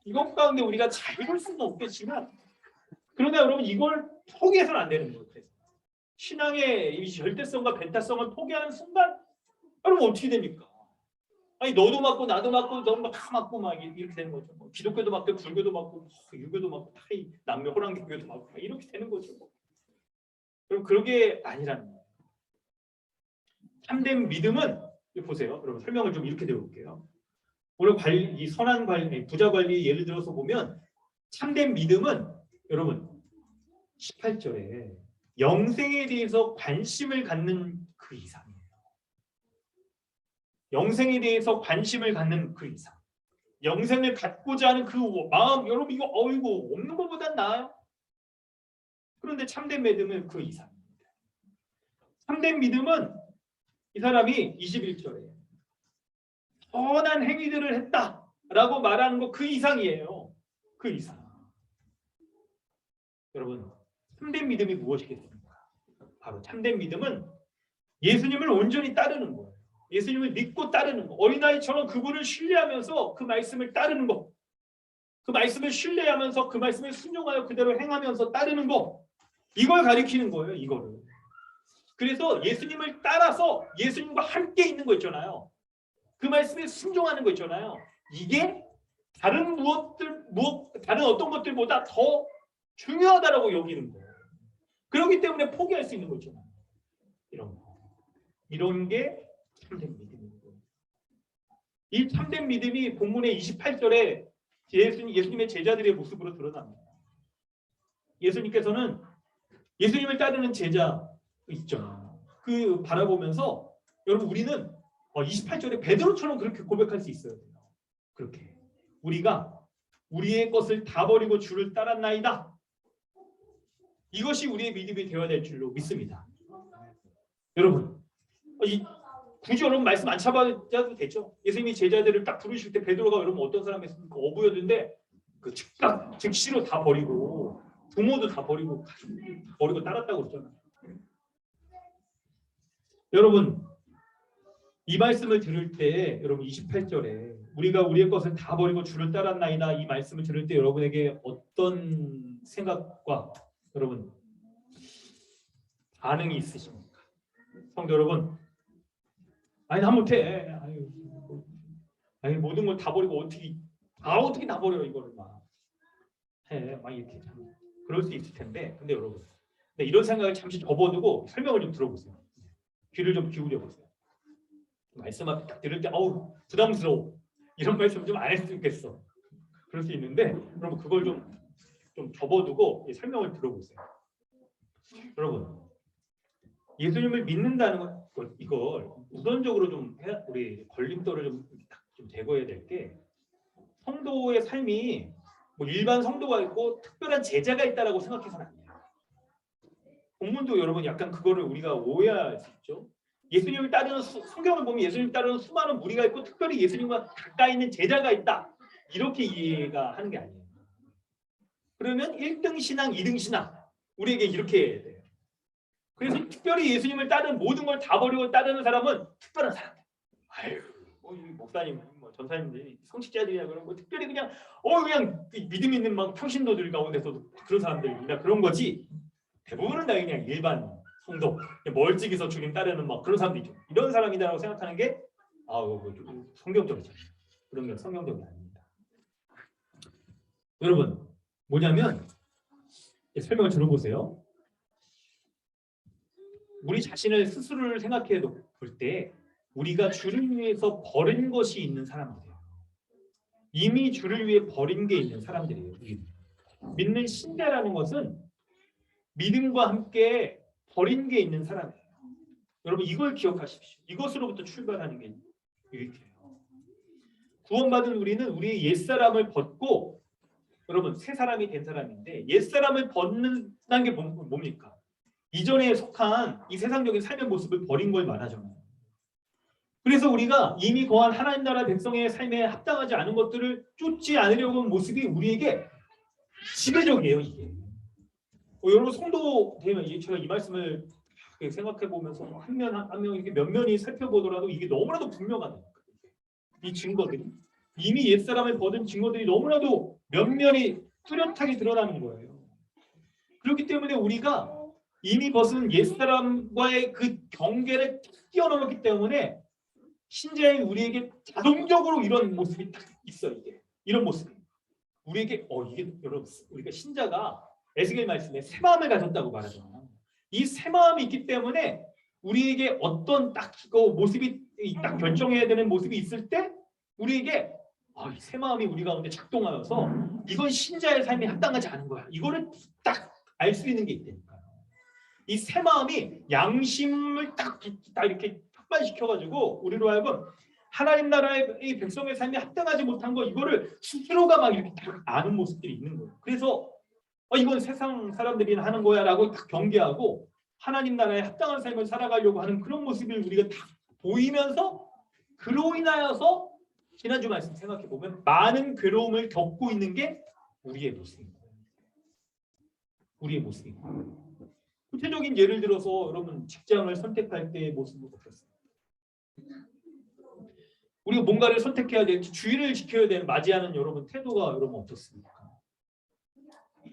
이것 가운데 우리가 잘 볼 수는 없겠지만, 그러나 여러분 이걸 포기해서는 안 되는 거예요. 그래서 신앙의 이 절대성과 배타성을 포기하는 순간 여러분 어떻게 됩니까? 아니 너도 맞고 나도 맞고 너도 다 맞고 막 이렇게 되는 거죠. 뭐 기독교도 맞고 불교도 맞고 유교도 맞고 다 남녀 호랑이교도 맞고 이렇게 되는 거죠. 그럼 그게 아니라는 거예요. 참된 믿음은 보세요. 여러분 설명을 좀 이렇게 드려볼게요. 오늘 이 선한 관리, 부자 관리 예를 들어서 보면 참된 믿음은 여러분 18절에 영생에 대해서 관심을 갖는 그 이상이에요. 영생에 대해서 관심을 갖는 그 이상. 영생을 갖고자 하는 그 마음, 여러분 이거 없는 것보단 나아요. 그런데 참된 믿음은 그 이상입니다. 참된 믿음은 이 사람이 21절에 선한 행위들을 했다라고 말하는 거 그 이상이에요. 그 이상. 여러분 참된 믿음이 무엇이겠습니까? 바로 참된 믿음은 예수님을 온전히 따르는 거예요. 예수님을 믿고 따르는 거. 어린아이처럼 그분을 신뢰하면서 그 말씀을 따르는 거. 그 말씀을 신뢰하면서 그 말씀을 순종하여 그대로 행하면서 따르는 거. 이걸 가리키는 거예요. 이거를. 그래서 예수님을 따라서 예수님과 함께 있는 거 있잖아요. 그 말씀에 순종하는 거 있잖아요. 이게 다른 어떤 것들보다 더 중요하다라고 여기는 거예요. 그렇기 때문에 포기할 수 있는 거 있잖아요. 이런 거. 이런 게 참된 믿음입니다. 이 참된 믿음이 본문의 28절에 예수님의 제자들의 모습으로 드러납니다. 예수님께서는 예수님을 따르는 제자 있잖아요. 그 바라보면서 여러분 우리는 28절에 베드로처럼 그렇게 고백할 수 있어요. 그렇게 우리가 우리의 것을 다 버리고 주를 따랐나이다. 이것이 우리의 믿음이 되어야 될 줄로 믿습니다. 여러분 굳이 여러분 말씀 안 찾아봐도 되죠. 예수님이 제자들을 딱 부르실 때 베드로가 여러분 어떤 사람이었습니까? 어부였는데 그 즉시로 다 버리고 부모도 다 버리고 가족 다 버리고 따랐다고 그러잖아요. 여러분 이 말씀을 들을 때 여러분 28절에 우리가 우리의 것을 다 버리고 주를 따랐나이다 이 말씀을 들을 때 여러분에게 어떤 생각과 여러분 반응이 있으십니까? 성도 여러분, 아니 나 못해. 아니 모든 걸 다 버리고 어떻게 다 버려 이거를 막 이렇게 참 그럴 수 있을 텐데, 근데 여러분, 이런 생각을 잠시 접어두고 설명을 좀 들어보세요. 귀를 좀 기울여 보세요. 말씀 앞에 딱 들을 때 부담스러워. 이런 말씀 좀 안 했으면 좋겠어. 그럴 수 있는데 여러분 그걸 좀 접어두고 설명을 들어보세요. 여러분 예수님을 믿는다는 것 이걸 우선적으로 좀 우리 걸림돌을 좀 제거해야 될 게 성도의 삶이 뭐 일반 성도가 있고 특별한 제자가 있다라고 생각해서는 안 돼요. 본문도 여러분 약간 그거를 우리가 오해할 수 있죠. 예수님을 따르는 성경을 보면 예수님을 따르는 수많은 무리가 있고 특별히 예수님과 가까이 있는 제자가 있다. 이렇게 이해가 하는 게 아니에요. 그러면 1등 신앙, 2등 신앙 우리에게 이렇게 해야 돼요. 그래서 특별히 예수님을 따르는 모든 걸 다 버리고 따르는 사람은 특별한 사람들. 아유, 목사님, 전사님들이 성직자들이나 그런 거 특별히 그냥 믿음 있는 막 평신도들 가운데서도 그런 사람들이나 그런 거지. 대부분은 다 그냥 일반 성도, 멀찍이서 주님 따르는 막 그런 사람들이죠. 이런 사람이다라고 생각하는 게 성경적이죠. 그런 건 성경적이 아닙니다. 여러분 뭐냐면 설명을 들어보세요. 우리 자신을 스스로를 생각해 볼 때 우리가 주를 위해서 버린 것이 있는 사람들이에요. 이미 주를 위해 버린 게 있는 사람들이에요. 믿는 신자라는 것은 믿음과 함께 버린 게 있는 사람이에요. 여러분 이걸 기억하십시오. 이것으로부터 출발하는 게 유익해요. 구원받은 우리는 우리의 옛사람을 벗고 여러분 새 사람이 된 사람인데 옛사람을 벗는다는 게 뭡니까? 이전에 속한 이 세상적인 삶의 모습을 버린 걸 말하잖아요. 그래서 우리가 이미 거한 하나님 나라 백성의 삶에 합당하지 않은 것들을 쫓지 않으려고 하는 모습이 우리에게 지배적이에요. 이게. 여러분 성도 되면 제가 이 말씀을 생각해 보면서 한 명 이렇게 면면히 살펴보더라도 이게 너무나도 분명하다. 이 증거들이 이미 옛사람을 벗은 증거들이 너무나도 면면히 뚜렷하게 드러나는 거예요. 그렇기 때문에 우리가 이미 벗은 옛사람과의 그 경계를 뛰어넘었기 때문에 신자인 우리에게 자동적으로 이런 모습이 딱 있어. 이게 이런 모습이 우리에게 이게 여러분 우리가 신자가 에스겔 말씀에 새 마음을 가졌다고 말하잖아요. 이 새 마음이 있기 때문에 우리에게 어떤 딱 그 모습이 딱 결정해야 되는 모습이 있을 때 우리에게 이 새 마음이 우리 가운데 작동하여서 이건 신자의 삶에 합당하지 않은 거야. 이거를 딱 알 수 있는 게 있다니까요. 이 새 마음이 양심을 딱 이렇게 촉발시켜가지고 우리로 하여금 하나님 나라의 이 백성의 삶에 합당하지 못한 거 이거를 스스로가 막 이렇게 딱 아는 모습들이 있는 거예요. 그래서 이건 세상 사람들이 하는 거야라고 딱 경계하고 하나님 나라에 합당한 삶을 살아가려고 하는 그런 모습을 우리가 딱 보이면서 그로 인하여서 지난주 말씀 생각해 보면 많은 괴로움을 겪고 있는 게 우리의 모습입니다. 우리의 모습입니다. 구체적인 예를 들어서 여러분 직장을 선택할 때의 모습은 어떻습니까? 우리가 뭔가를 선택해야 될 주의를 지켜야 되는 맞이하는 여러분 태도가 여러분 어떻습니까?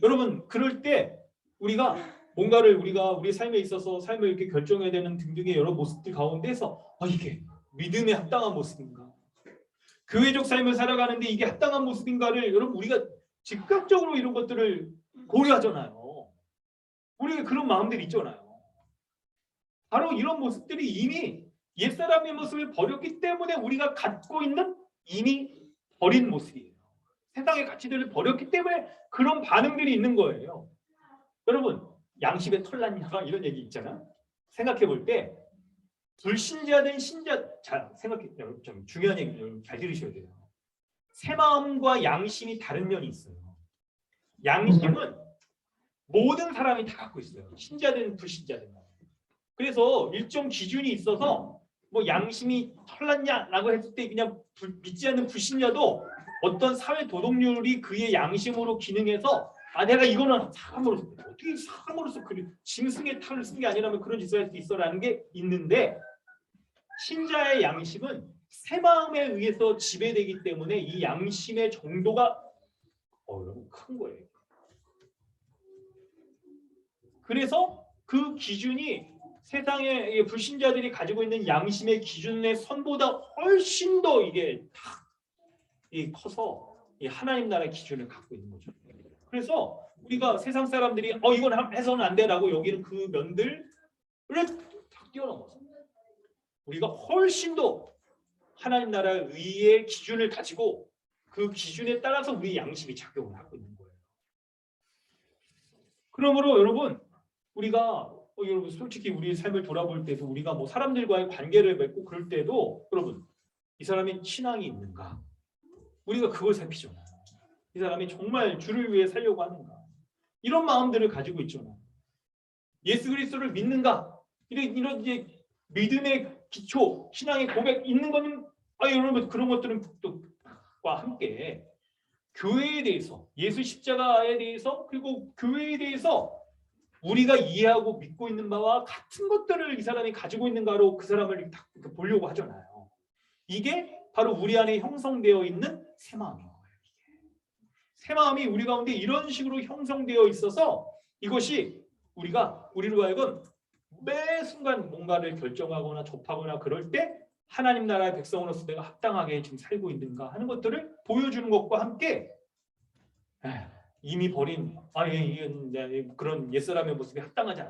여러분 그럴 때 우리가 뭔가를 우리 삶에 있어서 삶을 이렇게 결정해야 되는 등등의 여러 모습들 가운데서 이게 믿음에 합당한 모습인가? 교회적 삶을 살아가는데 이게 합당한 모습인가를 여러분 우리가 즉각적으로 이런 것들을 고려하잖아요. 우리가 그런 마음들이 있잖아요. 바로 이런 모습들이 이미 옛사람의 모습을 버렸기 때문에 우리가 갖고 있는 이미 버린 모습이에요. 세상의 가치들을 버렸기 때문에 그런 반응들이 있는 거예요. 여러분 양심에 털 났냐 이런 얘기 있잖아. 생각해 볼 때 불신자든 신자 잘 생각해 여러분 좀 중요한 얘기 여러분 잘 들으셔야 돼요. 새 마음과 양심이 다른 면이 있어요. 양심은 모든 사람이 다 갖고 있어요. 신자든 불신자든. 그래서 일정 기준이 있어서 뭐 양심이 털났냐라고 했을 때 그냥 믿지 않는 불신자도 어떤 사회 도덕률이 그의 양심으로 기능해서 내가 이거는 사람으로서 어떻게 사람으로서 짐승의 탈을 쓴 게 아니라면 그런 짓을 할 수 있어라는 게 있는데 신자의 양심은 새 마음에 의해서 지배되기 때문에 이 양심의 정도가 너무 큰 거예요. 그래서 그 기준이 세상의 불신자들이 가지고 있는 양심의 기준의 선보다 훨씬 더 이게 커서 하나님 나라의 기준을 갖고 있는 거죠. 그래서 우리가 세상 사람들이 이건 해서는 안 돼라고 여기는 그 면들을 다 뛰어넘어서 우리가 훨씬 더 하나님 나라의 의의 기준을 가지고 그 기준에 따라서 우리 양심이 작용을 하고 있는 거예요. 그러므로 여러분 우리가 여러분 솔직히 우리 삶을 돌아볼 때도 우리가 뭐 사람들과의 관계를 맺고 그럴 때도 여러분 이 사람이 신앙이 있는가? 우리가 그걸 살피잖아요. 이 사람이 정말 주를 위해 살려고 하는가? 이런 마음들을 가지고 있잖아요. 예수 그리스도를 믿는가? 이런 이제 믿음의 기초, 신앙의 고백 있는 거는 여러분 그런 것들은 과 함께 교회에 대해서 예수 십자가에 대해서 그리고 교회에 대해서 우리가 이해하고 믿고 있는 바와 같은 것들을 이 사람이 가지고 있는가로 그 사람을 보려고 하잖아요. 이게 바로 우리 안에 형성되어 있는 새 마음인 거예요. 새 마음이 우리 가운데 이런 식으로 형성되어 있어서 이것이 우리로 하여금 매 순간 뭔가를 결정하거나 접하거나 그럴 때 하나님 나라의 백성으로서 내가 합당하게 지금 살고 있는가 하는 것들을 보여주는 것과 함께 이미 버린 그런 옛사람의 모습이 합당하지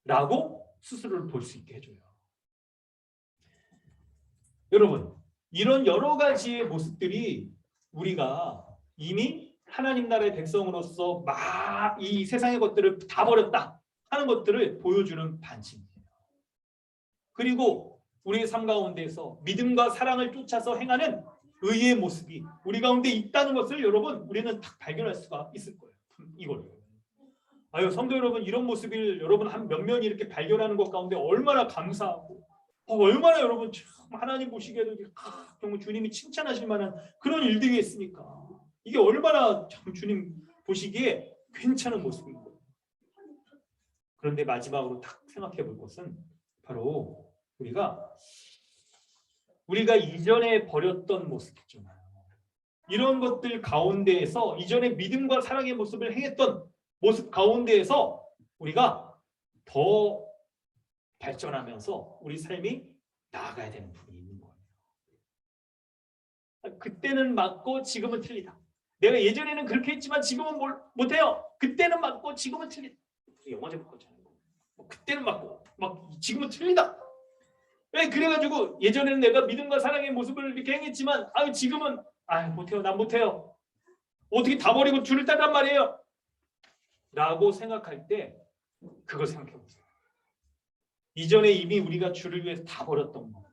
않다라고 스스로를 볼 수 있게 해줘요. 여러분, 이런 여러 가지의 모습들이 우리가 이미 하나님 나라의 백성으로서 막 이 세상의 것들을 다 버렸다 하는 것들을 보여주는 반증이에요. 그리고 우리의 삶 가운데에서 믿음과 사랑을 쫓아서 행하는 의의 모습이 우리 가운데 있다는 것을 여러분 우리는 딱 발견할 수가 있을 거예요. 이걸. 아유, 성도 여러분, 이런 모습을 여러분 한 몇 명이 이렇게 발견하는 것 가운데 얼마나 감사하고 얼마나 여러분 참 하나님 보시기에도 정말 주님이 칭찬하실 만한 그런 일들이 있으니까 이게 얼마나 참 주님 보시기에 괜찮은 모습인 거예요. 그런데 마지막으로 딱 생각해 볼 것은 바로 우리가 이전에 버렸던 모습 있잖아요. 이런 것들 가운데에서 이전에 믿음과 사랑의 모습을 행했던 모습 가운데에서 우리가 더 발전하면서 우리 삶이 나아가야 되는 부분이 있는 거예요. 그때는 맞고 지금은 틀리다. 내가 예전에는 그렇게 했지만 지금은 못해요. 그때는 맞고 지금은 틀리다. 영화 제목 같잖아요. 그때는 맞고 지금은 틀리다. 왜 그래가지고 예전에는 내가 믿음과 사랑의 모습을 이렇게 행했지만 지금은 못해요. 난 못해요. 어떻게 다 버리고 주를 따란 말이에요. 라고 생각할 때 그걸 생각해 보세요. 이전에 이미 우리가 주를 위해서 다 버렸던 것,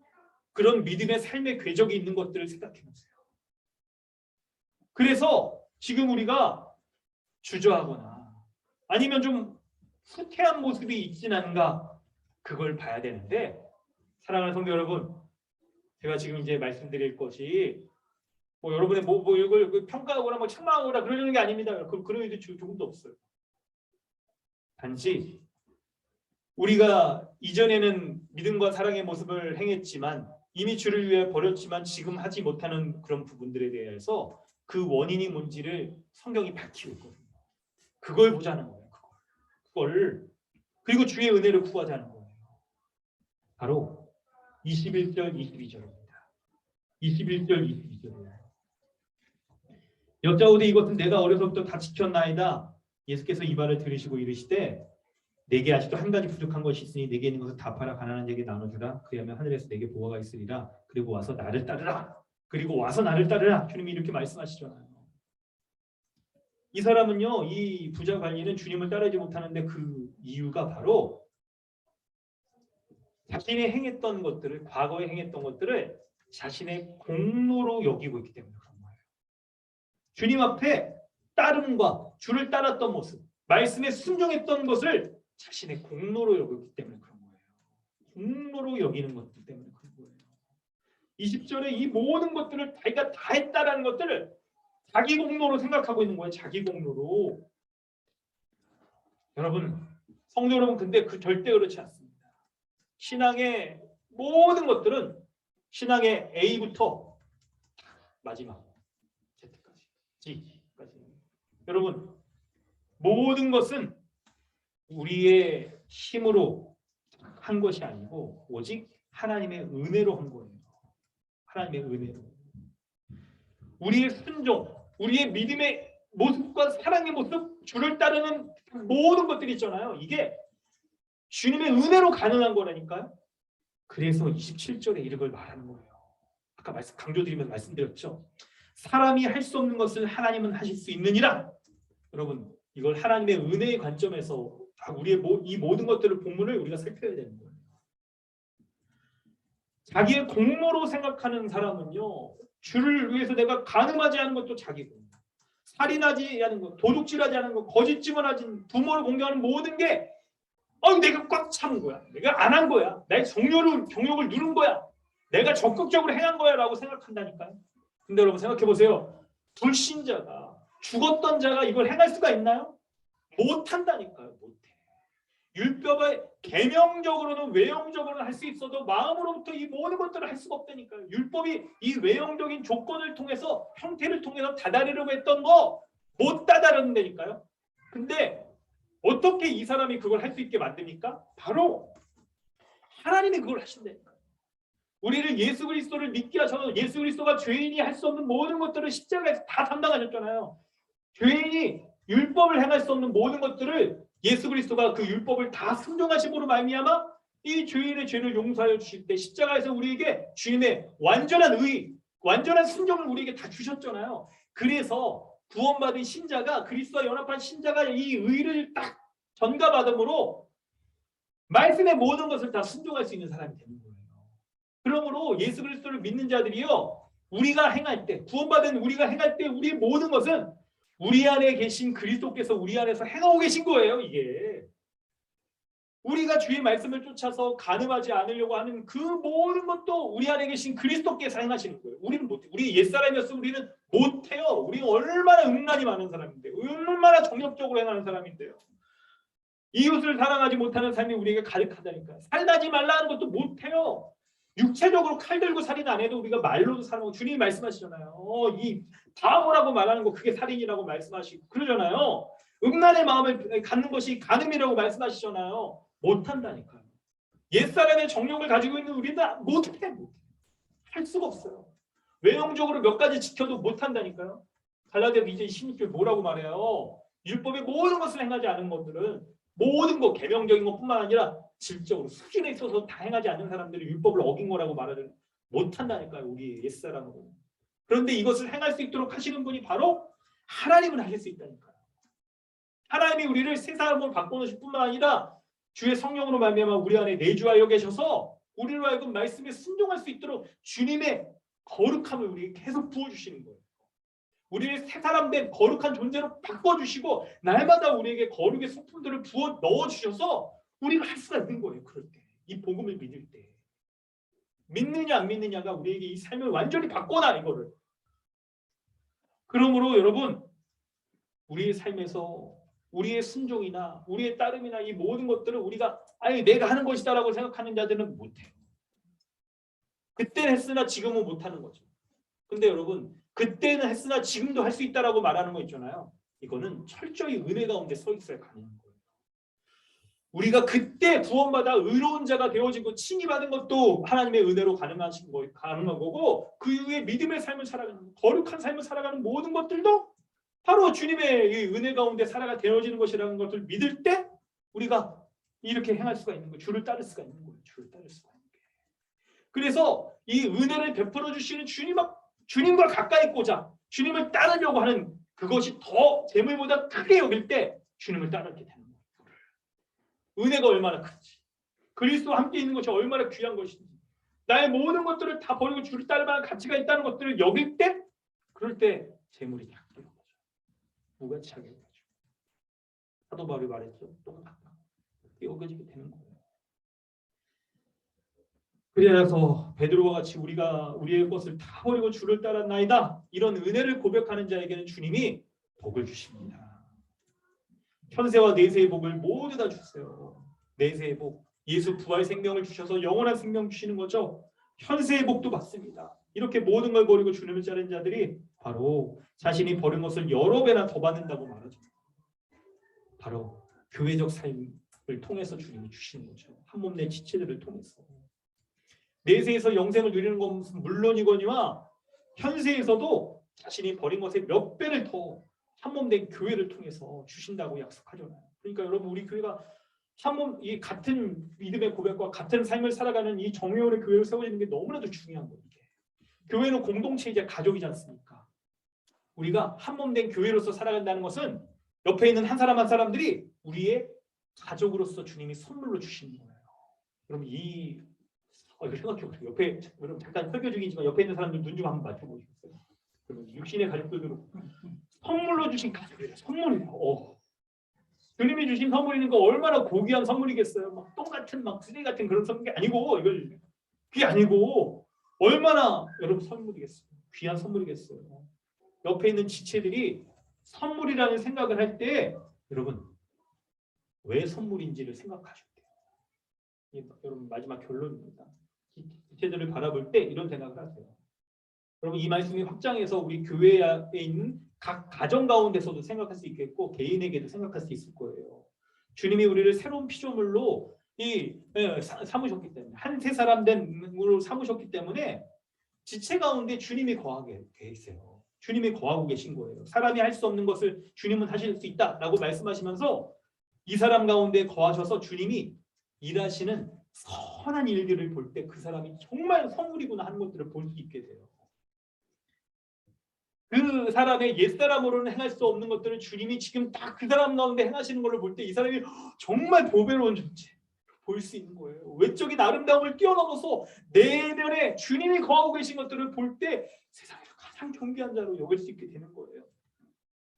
그런 믿음의 삶의 궤적이 있는 것들을 생각해 보세요. 그래서 지금 우리가 주저하거나 아니면 좀 후퇴한 모습이 있진 않은가, 그걸 봐야 되는데, 사랑하는 성도 여러분, 제가 지금 이제 말씀드릴 것이 여러분의 이걸 평가하거나 책망하거나 그러려는 게 아닙니다. 그런 의도 조금도 없어요. 단지 우리가 이전에는 믿음과 사랑의 모습을 행했지만 이미 주를 위해 버렸지만 지금 하지 못하는 그런 부분들에 대해서 그 원인이 뭔지를 성경이 밝히고 있거든요. 그걸 보자는 거예요. 그걸 그리고 주의 은혜를 구하자는 거예요. 바로 21절 22절입니다. 21절 22절이에요. 여짜오되 이것은 내가 어려서부터 다 지켰나이다. 예수께서 이 말을 들으시고 이르시되 내게 아직도 한 가지 부족한 것이 있으니 내게 있는 것을 다 팔아 가난한 자에게 나눠주라. 그리하면 하늘에서 내게 보화가 있으리라. 그리고 와서 나를 따르라. 그리고 와서 나를 따르라. 주님이 이렇게 말씀하시잖아요. 이 사람은요, 이 부자 관리는 주님을 따르지 못하는데 그 이유가 바로 자신이 행했던 것들을, 과거에 행했던 것들을 자신의 공로로 여기고 있기 때문에 그런 거예요. 주님 앞에 따름과 주를 따랐던 모습, 말씀에 순종했던 것을 자신의 공로로 여기기 때문에 그런 거예요. 공로로 여기는 것들 때문에 그런 거예요. 20절에 이 모든 것들을 자기가 다 했다라는 것들을 자기 공로로 생각하고 있는 거예요. 자기 공로로. 여러분, 성도 여러분, 근데 절대 그렇지 않습니다. 신앙의 모든 것들은 신앙의 A부터 마지막 Z까지, G까지. 여러분, 모든 것은 우리의 힘으로 한 것이 아니고 오직 하나님의 은혜로 한 거예요. 하나님의 은혜로. 우리의 순종, 우리의 믿음의 모습과 사랑의 모습, 주를 따르는 모든 것들이 있잖아요. 이게 주님의 은혜로 가능한 거라니까요. 그래서 27절에 이걸 말하는 거예요. 아까 강조드리면서 말씀드렸죠. 사람이 할 수 없는 것을 하나님은 하실 수 있느니라. 여러분, 이걸 하나님의 은혜의 관점에서 우리의 이 모든 것들을 본문을 우리가 살펴야 되는 거예요. 자기의 공로로 생각하는 사람은요, 주를 위해서 내가 간음하지 않은 것도 자기고, 살인하지 않은 것, 도둑질하지 않은 것, 거짓 증언하지, 부모를 공경하는 모든 게 내가 꽉 참은 거야. 내가 안 한 거야. 나의 정욕을 누른 거야. 내가 적극적으로 행한 거야 라고 생각한다니까요. 근데 여러분 생각해 보세요. 불신자가, 죽었던 자가 이걸 행할 수가 있나요? 못한다니까요. 못해. 율법의 계명적으로는 외형적으로는 할 수 있어도 마음으로부터 이 모든 것들을 할 수가 없다니까요. 율법이 이 외형적인 조건을 통해서, 형태를 통해서 다다르려고 했던 거 못 다다른다니까요. 근데 어떻게 이 사람이 그걸 할 수 있게 만듭니까? 바로 하나님이 그걸 하신다니까요. 우리를 예수 그리스도를 믿게 하셔서 예수 그리스도가 죄인이 할 수 없는 모든 것들을 십자가에서 다 담당하셨잖아요. 죄인이 율법을 행할 수 없는 모든 것들을 예수 그리스도가 그 율법을 다 순종하심으로 말미암아 이 죄인의 죄를 용서하여 주실 때 십자가에서 우리에게 주님의 완전한 의, 완전한 순종을 우리에게 다 주셨잖아요. 그래서 구원받은 신자가, 그리스도와 연합한 신자가 이 의를 딱 전가받음으로 말씀의 모든 것을 다 순종할 수 있는 사람이 되는 거예요. 그러므로 예수 그리스도를 믿는 자들이요, 우리가 행할 때, 구원받은 우리가 행할 때 우리의 모든 것은 우리 안에 계신 그리스도께서 우리 안에서 행하고 계신 거예요. 이게 우리가 주의 말씀을 쫓아서 간음하지 않으려고 하는 그 모든 것도 우리 안에 계신 그리스도께서 행하시는 거예요. 우리는 못해. 우리 옛사람이었으면 우리는 못해요. 우리는 얼마나 음란이 많은 사람인데, 얼마나 정욕적으로 행하는 사람인데요. 이웃을 사랑하지 못하는 삶이 우리에게 가득하다니까요. 살다지 말라는 것도 못해요. 육체적으로 칼 들고 살인 안 해도 우리가 말로도 살아가고, 주님이 말씀하시잖아요. 이 바보라고 말하는 거 그게 살인이라고 말씀하시고 그러잖아요. 음란의 마음을 갖는 것이 간음이라고 말씀하시잖아요. 못한다니까요. 옛사람의 정욕을 가지고 있는 우리는 못해. 할 수가 없어요. 외형적으로 몇 가지 지켜도 못한다니까요. 갈라디아 2장 16절 뭐라고 말해요? 율법의 모든 것을 행하지 않은 것들은, 모든 것, 계명적인 것뿐만 아니라 질적으로 수준에 있어서 다 행하지 않는 사람들이 율법을 어긴 거라고 말하는, 못한다니까요. 우리 옛사람은. 그런데 이것을 행할 수 있도록 하시는 분이 바로 하나님은 하실 수 있다니까요. 하나님이 우리를 새 사람으로 바꿔놓으실 뿐만 아니라 주의 성령으로 말미암아 우리 안에 내주하여 계셔서 우리로 하여금 말씀에 순종할 수 있도록 주님의 거룩함을 우리에게 계속 부어주시는 거예요. 우리를 새 사람된 거룩한 존재로 바꿔주시고 날마다 우리에게 거룩의 소품들을 부어 넣어주셔서 우리가 할 수가 있는 거예요. 그럴 때, 이 복음을 믿을 때, 믿느냐 안 믿느냐가 우리에게 이 삶을 완전히 바꿔놔, 이거를. 그러므로 여러분, 우리의 삶에서 우리의 순종이나 우리의 따름이나 이 모든 것들을 우리가 아니 내가 하는 것이다라고 생각하는 자들은 못해요. 그때는 했으나 지금은 못하는 거죠. 근데 여러분, 그때는 했으나 지금도 할 수 있다라고 말하는 거 있잖아요. 이거는 철저히 은혜 가운데 서 있어야 가능한 거예요. 우리가 그때 구원받아 의로운 자가 되어지고 칭의받은 것도 하나님의 은혜로 가능한 거고, 그 이후에 믿음의 삶을 살아가는, 거룩한 삶을 살아가는 모든 것들도 바로 주님의 이 은혜 가운데 살아가 되어지는 것이라는 것을 믿을 때 우리가 이렇게 행할 수가 있는 거예요. 주를 따를 수가 있는 거예요. 주를 따를 수가 있는 거예요. 그래서 이 은혜를 베풀어 주시는 주님과 가까이 있고자 주님을 따르려고 하는 그것이 더 재물보다 크게 여길 때 주님을 따르게 되는 거예요. 은혜가 얼마나 큰지, 그리스도와 함께 있는 것이 얼마나 귀한 것인지, 나의 모든 것들을 다 버리고 주를 따를 만한 가치가 있다는 것들을 여길 때, 그럴 때 재물이 바뀌는 거죠. 무가치하게 되죠. 사도 바울이 말했죠. 똑같다. 여겨지게 되는 거예요. 그래서 베드로와 같이 우리가 우리의 것을 다 버리고 주를 따랐나이다, 이런 은혜를 고백하는 자에게는 주님이 복을 주십니다. 현세와 내세의 복을 모두 다 주세요. 내세의 복, 예수 부활 생명을 주셔서 영원한 생명 주시는 거죠. 현세의 복도 받습니다. 이렇게 모든 걸 버리고 주님을 따른 자들이 바로 자신이 버린 것을 여러 배나 더 받는다고 말하죠. 바로 교회적 삶을 통해서 주님이 주시는 거죠. 한 몸 내 지체들을 통해서. 내세에서 영생을 누리는 것은 물론이거니와 현세에서도 자신이 버린 것의 몇 배를 더 한 몸 된 교회를 통해서 주신다고 약속하잖아요. 그러니까 여러분, 우리 교회가 한 몸, 이 같은 믿음의 고백과 같은 삶을 살아가는 이 정회원의 교회를 세워지는 게 너무나도 중요한 거예요. 교회는 공동체이자 가족이지 않습니까? 우리가 한 몸 된 교회로서 살아간다는 것은 옆에 있는 한 사람 한 사람들이 우리의 가족으로서 주님이 선물로 주시는 거예요. 여러분, 이거 생각해보세요. 옆에, 여러분 잠깐 설교 중이지만 옆에 있는 사람들 눈 좀 한번 맞춰보시겠어요? 여러분, 육신의 가족들도 선물로 주신 가족이에요. 선물이에요. 주님이 주신 선물이니까 얼마나 고귀한 선물이겠어요. 막 똥 같은, 막 쓰레기 같은 그런 선물이 아니고, 그게 아니고 얼마나 여러분 선물이겠어요. 귀한 선물이겠어요. 옆에 있는 지체들이 선물이라는 생각을 할 때 여러분, 왜 선물인지를 생각하셔야 돼요. 여러분, 마지막 결론입니다. 지체들을 바라볼 때 이런 생각을 하세요. 여러분, 이 말씀이 확장해서 우리 교회에 있는 각 가정 가운데서도 생각할 수 있겠고 개인에게도 생각할 수 있을 거예요. 주님이 우리를 새로운 피조물로 삼으셨기 때문에, 한 세 사람 된으로 삼으셨기 때문에 지체 가운데 주님이 거하게 돼 있어요. 주님이 거하고 계신 거예요. 사람이 할 수 없는 것을 주님은 하실 수 있다라고 말씀하시면서 이 사람 가운데 거하셔서 주님이 일하시는 선한 일들을 볼 때 그 사람이 정말 성울이구나 하는 것들을 볼 수 있게 돼요. 그 사람의 옛사람으로는 행할 수 없는 것들을 주님이 지금 딱 그 사람 가운데 행하시는 걸로 볼 때 이 사람이 정말 보배로운 존재 볼 수 있는 거예요. 외적인 아름다움을 뛰어넘어서 내면에 주님이 거하고 계신 것들을 볼 때 세상에서 가장 존귀한 자로 여길 수 있게 되는 거예요.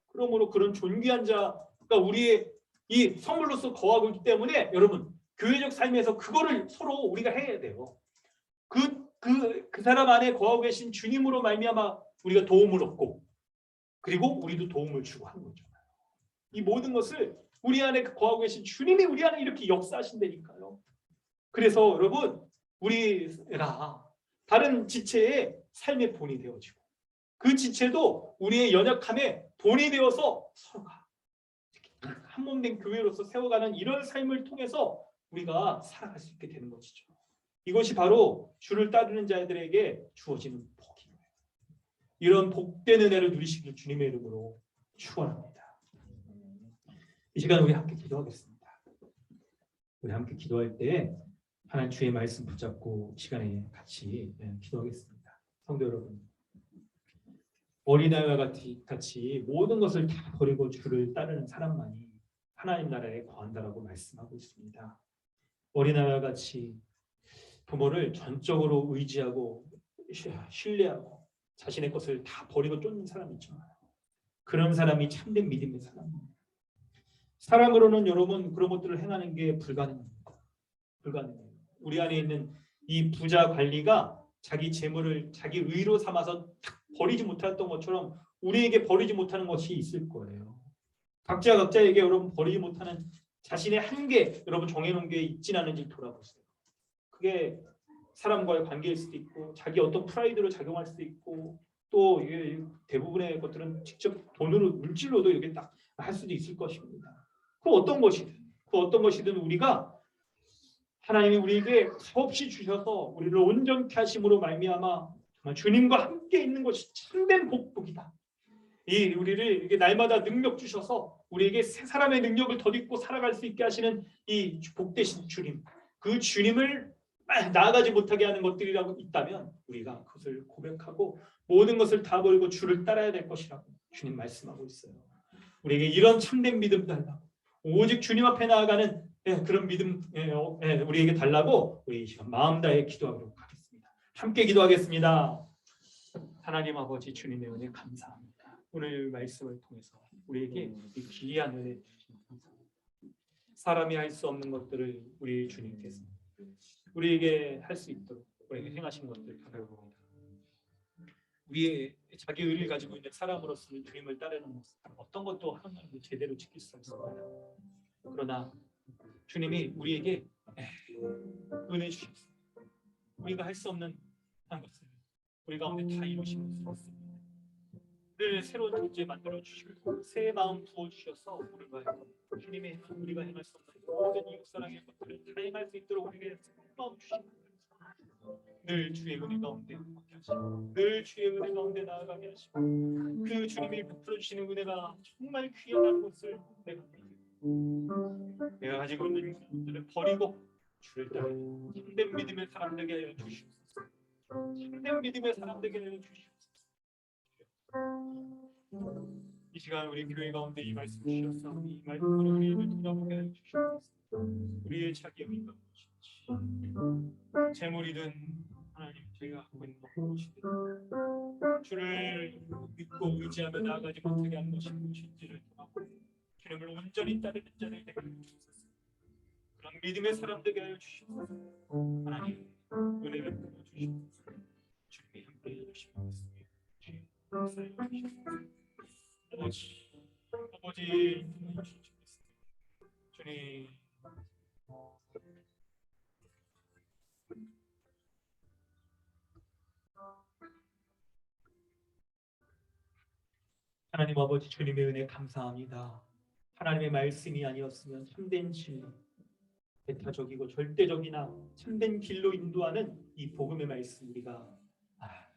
그러므로 그런 존귀한 자가 우리의 이 선물로서 거하고 있기 때문에 여러분 교회적 삶에서 그거를 서로 우리가 해야 돼요. 그 사람 안에 거하고 계신 주님으로 말미암아 우리가 도움을 얻고 그리고 우리도 도움을 주고 하는 거죠. 이 모든 것을 우리 안에 거하고 계신 주님이 우리 안에 이렇게 역사하신다니까요. 그래서 여러분 우리가 다른 지체의 삶의 본이 되어지고 그 지체도 우리의 연약함에 본이 되어서 서로가 한 몸 된 교회로서 세워가는 이런 삶을 통해서 우리가 살아갈 수 있게 되는 것이죠. 이것이 바로 주를 따르는 자들에게 주어지는 복이에요. 이런 복된 은혜를 누리시길 주님의 이름으로 축원합니다. 이 시간 우리 함께 기도하겠습니다. 우리 함께 기도할 때 하나님 주의 말씀 붙잡고 시간에 같이 기도하겠습니다. 성도 여러분, 어린아이와 같이 모든 것을 다 버리고 주를 따르는 사람만이 하나님 나라에 거한다라고 말씀하고 있습니다. 어린아이와 같이 부모를 전적으로 의지하고 신뢰하고 자신의 것을 다 버리고 쫓는 사람이 있잖아요. 그런 사람이 참된 믿음의 사람입니다. 사람으로는 여러분 그런 것들을 행하는 게 불가능합니다. 불가능해요. 우리 안에 있는 이 부자 관리가 자기 재물을 자기 의로 삼아서 버리지 못했던 것처럼 우리에게 버리지 못하는 것이 있을 거예요. 각자에게 여러분 버리지 못하는 자신의 한계 여러분 정해놓은 게 있진 않은지 돌아보세요. 그게 사람과의 관계일 수도 있고 자기 어떤 프라이드로 작용할 수도 있고 또 대부분의 것들은 직접 돈으로 물질로도 이렇게 딱 할 수도 있을 것입니다. 그 어떤 것이든 우리가 하나님이 우리에게 값없이 주셔서 우리를 온전케 하심으로 말미암아 정말 주님과 함께 있는 것이 참된 복이다. 이 우리를 이렇게 날마다 능력 주셔서 우리에게 새 사람의 능력을 덧입고 살아갈 수 있게 하시는 이 복되신 주님, 그 주님을 나아가지 못하게 하는 것들이라고 있다면 우리가 그것을 고백하고 모든 것을 다 버리고 주를 따라야 될 것이라고 주님 말씀하고 있어요. 우리에게 이런 참된 믿음 달라고 오직 주님 앞에 나아가는 그런 믿음 우리에게 달라고 우리 이 시간 마음 다해 기도하도록 하겠습니다. 함께 기도하겠습니다. 하나님 아버지 주님의 은혜 감사합니다. 오늘 말씀을 통해서 우리에게 이 귀한 은혜 주신 감사합니다. 사람이 할 수 없는 것들을 우리 주님께서 우리에게 할 수 있도록 우리에게 행하신 것들 감사합니다. 우리의 자기 의를 가지고 있는 사람으로서는 주님을 따르는 모습 어떤 것도 하나님을 제대로 지킬 수 없습니다. 그러나 주님이 우리에게 은혜 주셨습니다. 우리가 할 수 없는 한 것을 우리 가운데 다 이루신 것을 믿습니다. 우리를 새로운 존재 만들어 주시고 새 마음 부어 주셔서 우리가 주님의 우리가 행할 수 없는 모든 이웃 사랑의 것들을 다 행할 수 있도록 우리에게 새 마음 주십니다. 늘 주의 은혜 가운데 함께 하시고 늘 주의 은혜 가운데 나아가게 하시고 그 주님이 베풀어 주시는 은혜가 정말 귀하다는 것을 내가 믿고 내가 가지고 있는 것들을 버리고 주를 따르는 참된 믿음의 사람 되게 하여 주시옵소서. 참된 믿음의 사람 되게 하여 주시옵소서. 이 시간 우리 교회 가운데 이 말씀 주셔서 이 말씀으로 우리를 돌아보게 하여 주시옵소서. 우리의 자기 의가 무엇인지 재물이든 하나님 저희가 갖고 있는 무엇이든 주를 믿고 의지하며 나아가지 못하게 하는 것이 무엇인지를 통하고 주님을 온전히 따르는 자들 되게 하여 주옵소서. 그런 믿음의 사람 되게 하여 주시옵소서. 하나님 은혜를 부어 주시옵소서. 주님이 함께 해주시옵소서. 아버지 주님 하나님 아버지 주님의 은혜 감사합니다. 하나님의 말씀이 아니었으면 참된 진리 배타적이고 절대적이나 참된 길로 인도하는 이 복음의 말씀 우리가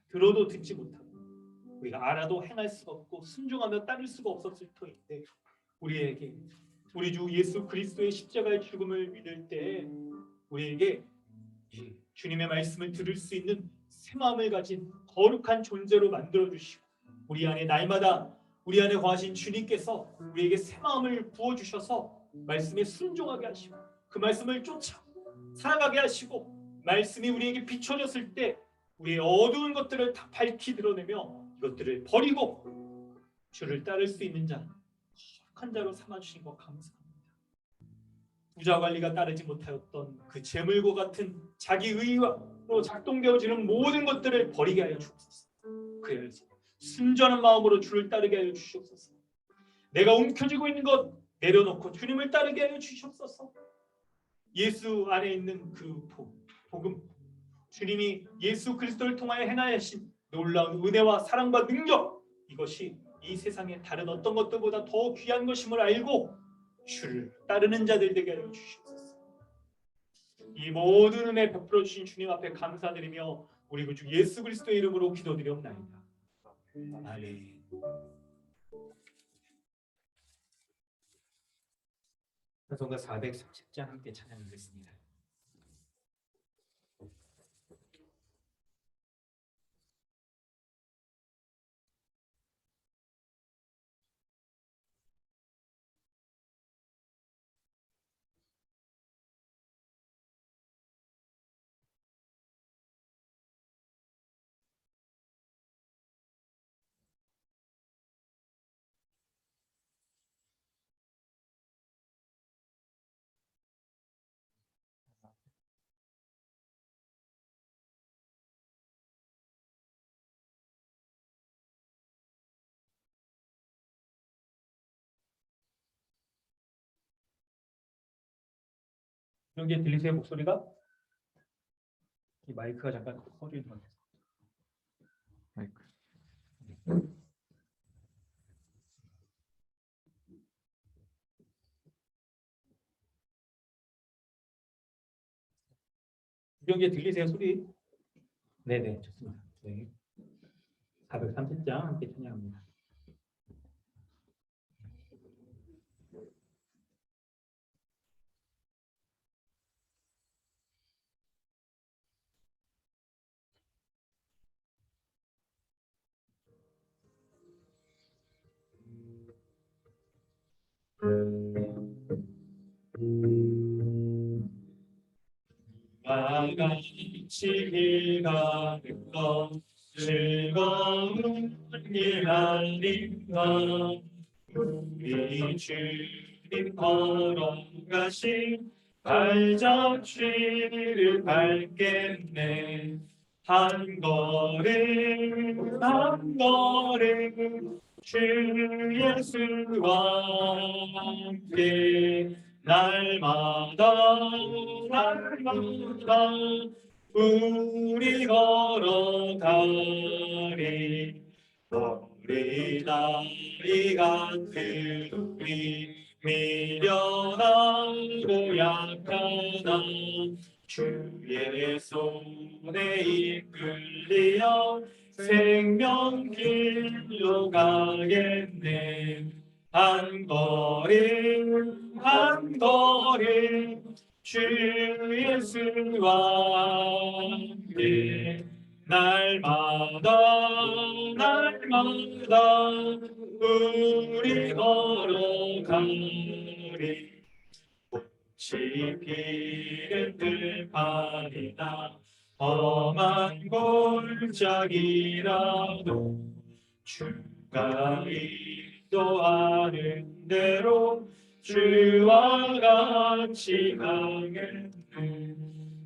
들어도 듣지 못하고 우리가 알아도 행할 수가 없고 순종하며 따를 수가 없었을 터인데 우리에게 우리 주 예수 그리스도의 십자가의 죽음을 믿을 때 우리에게 주님의 말씀을 들을 수 있는 새 마음을 가진 거룩한 존재로 만들어 주시고 우리 안에 날마다 우리 안에 거하신 주님께서 우리에게 새 마음을 부어 주셔서 말씀에 순종하게 하시고 그 말씀을 쫓아 살아가게 하시고 말씀이 우리에게 비춰졌을 때 우리의 어두운 것들을 다 밝히 드러내며 이것들을 버리고 주를 따를 수 있는 자 거룩한 자로 삼아주신 것 감사합니다. 부자 관리가 따르지 못하였던 그 재물과 같은 자기 의의로 작동되어지는 모든 것들을 버리게 하여 주옵소서. 그래서 순전한 마음으로 주를 따르게 하여 주시옵소서. 내가 움켜쥐고 있는 것 내려놓고 주님을 따르게 하여 주시옵소서. 예수 안에 있는 그 복음, 주님이 예수 그리스도를 통하여 행하신 놀라운 은혜와 사랑과 능력, 이것이 이 세상의 다른 어떤 것들보다 더 귀한 것임을 알고 주를 따르는 자들 되게 하여 주시옵소서. 이 모든 은혜 베풀어 주신 주님 앞에 감사드리며 우리 구주 예수 그리스도의 이름으로 기도드리옵나이다. 아멘. 찬송가 430장 함께 찬양하겠습니다. 여기 들리세요 목소리가? 이 마이크가 잠깐 꺼져 있는 것 같아서. 마이크. 여기 들리세요 소리? 네네 좋습니다. 네. 430장 함께 찬양합니다. 같이 길 가는 것 즐거운 길 달린 것 우리 주님 걸어가신 발자취를 밟겠네. 한 걸음 한 걸음 주 예수와 함께 날마다 우리 걸어가리. 어린아이 같은 우리 미련하고 약하나 주의 손에 이끌리어 생명길로 가겠네. 한 걸음 한 걸음 주 예수와 함께 날마다 우리 걸어가리. 꽃이 피는 들판이나 험한 골짜기라도 주가 인도하는 대로 주와 같이 가겠네.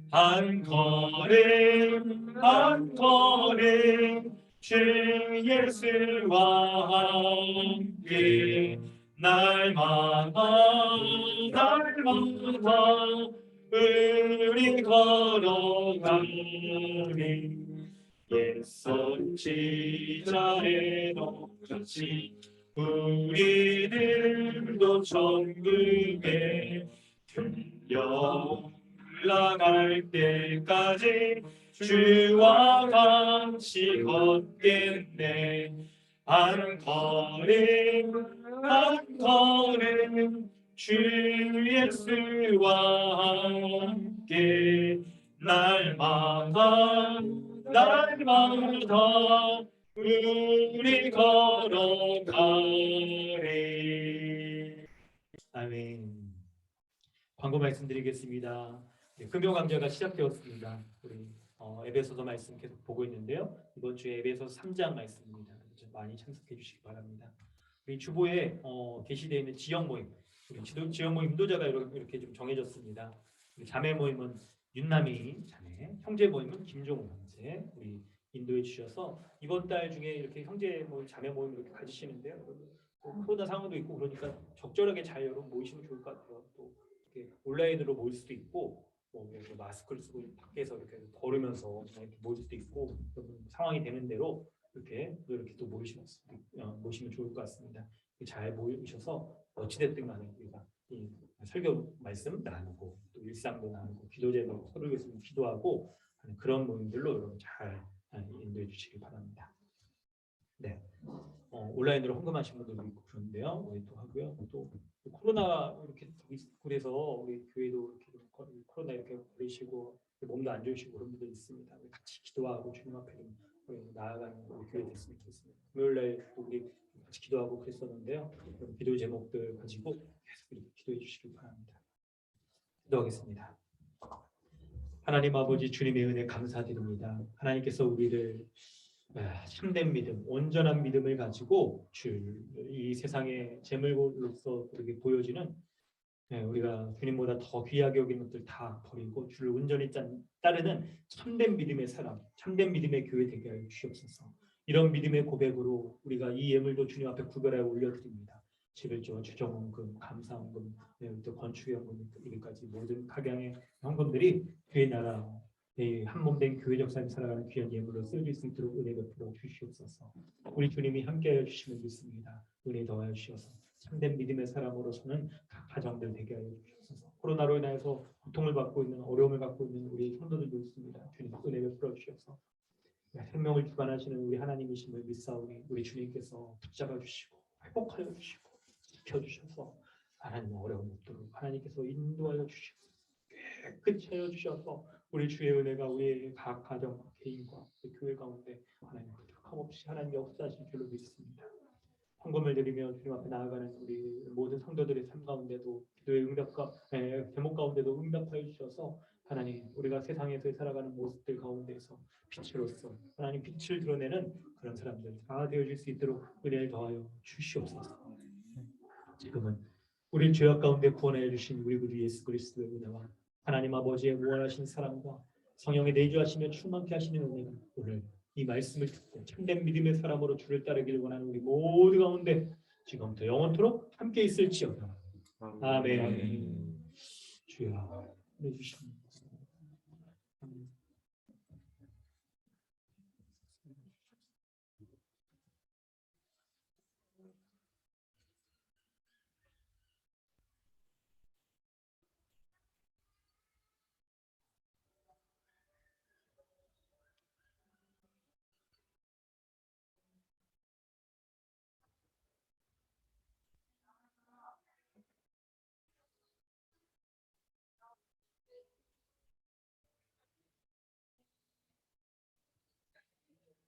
한 걸음 한 걸음 주 예수와 함께 날마다 우리 걸어가리. 옛손 지자에 똑같이 우리들도 천국에 들려 올라갈 때까지 주와 같이 걷겠네. 한 걸음 한 걸음 주 예수와 함께 날마다 우리 걸어가리. 아멘. 광고 말씀드리겠습니다. 금요 강좌가 시작되었습니다. 우리 에베소서 말씀 계속 보고 있는데요. 이번 주에 에베소서 3장 말씀입니다. 좀 많이 참석해 주시기 바랍니다. 우리 주보에 게시되어 있는 지역 모임, 우리 지역 모임 인도자가 이렇게 좀 정해졌습니다. 우리 자매 모임은 윤남이 자매, 형제 모임은 김종우 형제, 우리 인도해 주셔서 이번 달 중에 이렇게 형제 모임, 자매 모임 이렇게 가지시는데요. 또 코로나 상황도 있고 그러니까 적절하게 잘 여러분 모이시면 좋을 것 같아요. 또 이렇게 온라인으로 모일 수도 있고, 뭐 이렇게 마스크를 쓰고 밖에서 이렇게 걸으면서 이렇게 모일 수도 있고, 상황이 되는 대로 이렇게 또 모이시면 좋을 것 같습니다. 잘 모이셔서 어찌됐든 간에 우리가 이 설교 말씀 나누고 또 일상도 나누고 기도 제목 서로 위해서 기도하고 하는 그런 모임들로 여러분 잘 인도해 주시기 바랍니다. 네, 온라인으로 헌금하신 분들도 있고 그런데요. 우리 또 하고요. 또 코로나 이렇게 그래서 우리 교회도 이렇게 코로나 이렇게 걸리시고 몸도 안 좋으시고 그런 분들 있습니다. 우리 같이 기도하고 주님 앞에 나아가는 우리 교회 됐으면 좋겠습니다. 금요일날 우리 같이 기도하고 그랬었는데요. 기도 제목들 가지고 계속 이렇게 기도해 주시길 바랍니다. 기도하겠습니다. 하나님 아버지 주님의 은혜 감사드립니다. 하나님께서 우리를 참된 믿음, 온전한 믿음을 가지고 이 세상의 재물로서 우리에게 보여지는 우리가 주님보다 더 귀하게 여기는 것들 다 버리고 주를 온전히 따르는 참된 믿음의 사람, 참된 믿음의 교회 되게 하여 주시옵소서. 이런 믿음의 고백으로 우리가 이 예물도 주님 앞에 구별하여 올려드립니다. 11조와 주정헌금, 감사헌금, 또 건축연금 이기까지 모든 각양의 헌금들이 교회 나라 한몸된 교회적 삶을 살아가는 귀한 예물로 쓰여질 수 있도록 은혜 베풀어 주시옵소서. 우리 주님이 함께하여 주시면 믿습니다. 은혜 더하여 주셔서 참된 믿음의 사람으로서는 각 가정들 되게 하여 주셔서 코로나로 인해서 고통을 받고 있는 어려움을 갖고 있는 우리 성도들도 있습니다. 주님 은혜 베풀어 주셔서 생명을 주관하시는 우리 하나님이심을 믿사오니 우리 주님께서 붙잡아 주시고 회복하여 주시고 지켜주셔서 하나님 어려움 없도록 하나님께서 인도하여 주시고 깨끗이 하여 주셔서 우리 주의 은혜가 우리의 각 가정, 개인과 교회 가운데 하나님 부족함없이 하나님 역사하실 줄로 믿습니다. 헌금을 드리며 주님 앞에 나아가는 우리 모든 성도들의 삶 가운데도 기도의 제목 가운데도 응답하여 주셔서 하나님 우리가 세상에서 살아가는 모습들 가운데서 빛으로서 하나님 빛을 드러내는 그런 사람들 다 되어질 수 있도록 은혜를 더하여 주시옵소서. 지금은 우리 죄악 가운데 구원해 주신 우리 구주 예수 그리스도의 은혜와 하나님 아버지의 무한하신 사랑과 성령의 내주하시며 충만케 하시는 은혜가 오늘 이 말씀을 듣고 참된 믿음의 사람으로 주를 따르기를 원하는 우리 모두 가운데 지금부터 영원토록 함께 있을지어다. 아멘. 주여 해주시옵소서.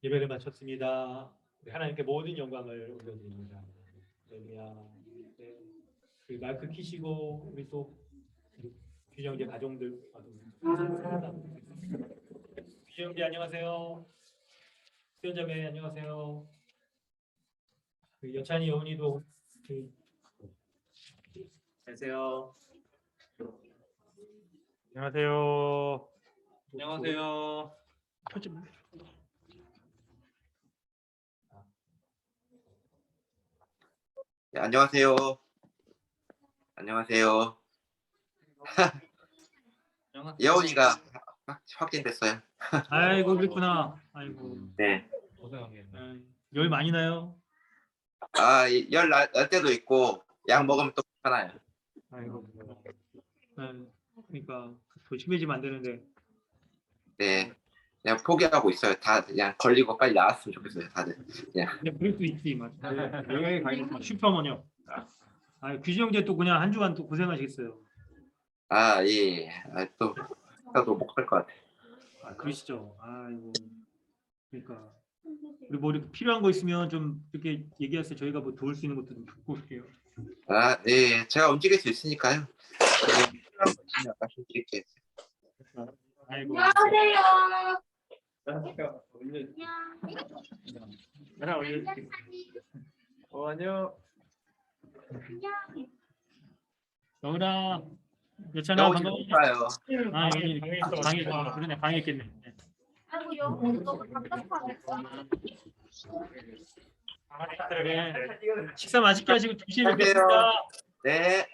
예배를 마쳤습니다. 우리 하나님께 모든 영광을 올려드립니다. 할렐루야. 네. 우리 마이크 키시고 우리 또 규정제 가족들 규정제 안녕하세요. 수연자매 안녕하세요. 여찬이 여운이도 안녕하세요. 안녕하세요. 안녕하세요. 네, 안녕하세요. 안녕하세요. 여운이가 확진됐어요. 아이고 그랬구나. 아이고. 네. 열 많이 나요? 열 날 때도 있고 약 먹으면 또 괜찮아요. 아이고. 그러니까 조심해지면 안 되는데. 네. 그냥 포기하고 있어요. 다 그냥 걸리고 빨리 나았으면 좋겠어요. 다들. 그냥. 그럴 수 있지, 맞아. 영양이 강해서 슈퍼먼이요. 아, 규지 형제 또 그냥 한 주간 또 고생하시겠어요. 아, 예. 아, 또 못할 것 같아. 아, 그러시죠. 아이고. 그러니까 우리 뭐 이렇게 필요한 거 있으면 좀 이렇게 얘기하세요. 저희가 뭐 도울 수 있는 것도 좀 돕고 올게요. 아, 예. 제가 움직일 수 있으니까요. 필요한 거 있으면 말씀드릴게요. 아이고. 안녕하세요. 하나 올려줄게. 안녕. 영은아, 여찬아 오지 반가워. 못해요. 아, 여기 방에 그러네, 방에 있겠네. 아이고 여기 오늘 너무 답답하네. 그래. 식사 맛있게 하시고 조심히 뵙겠습니다. 네.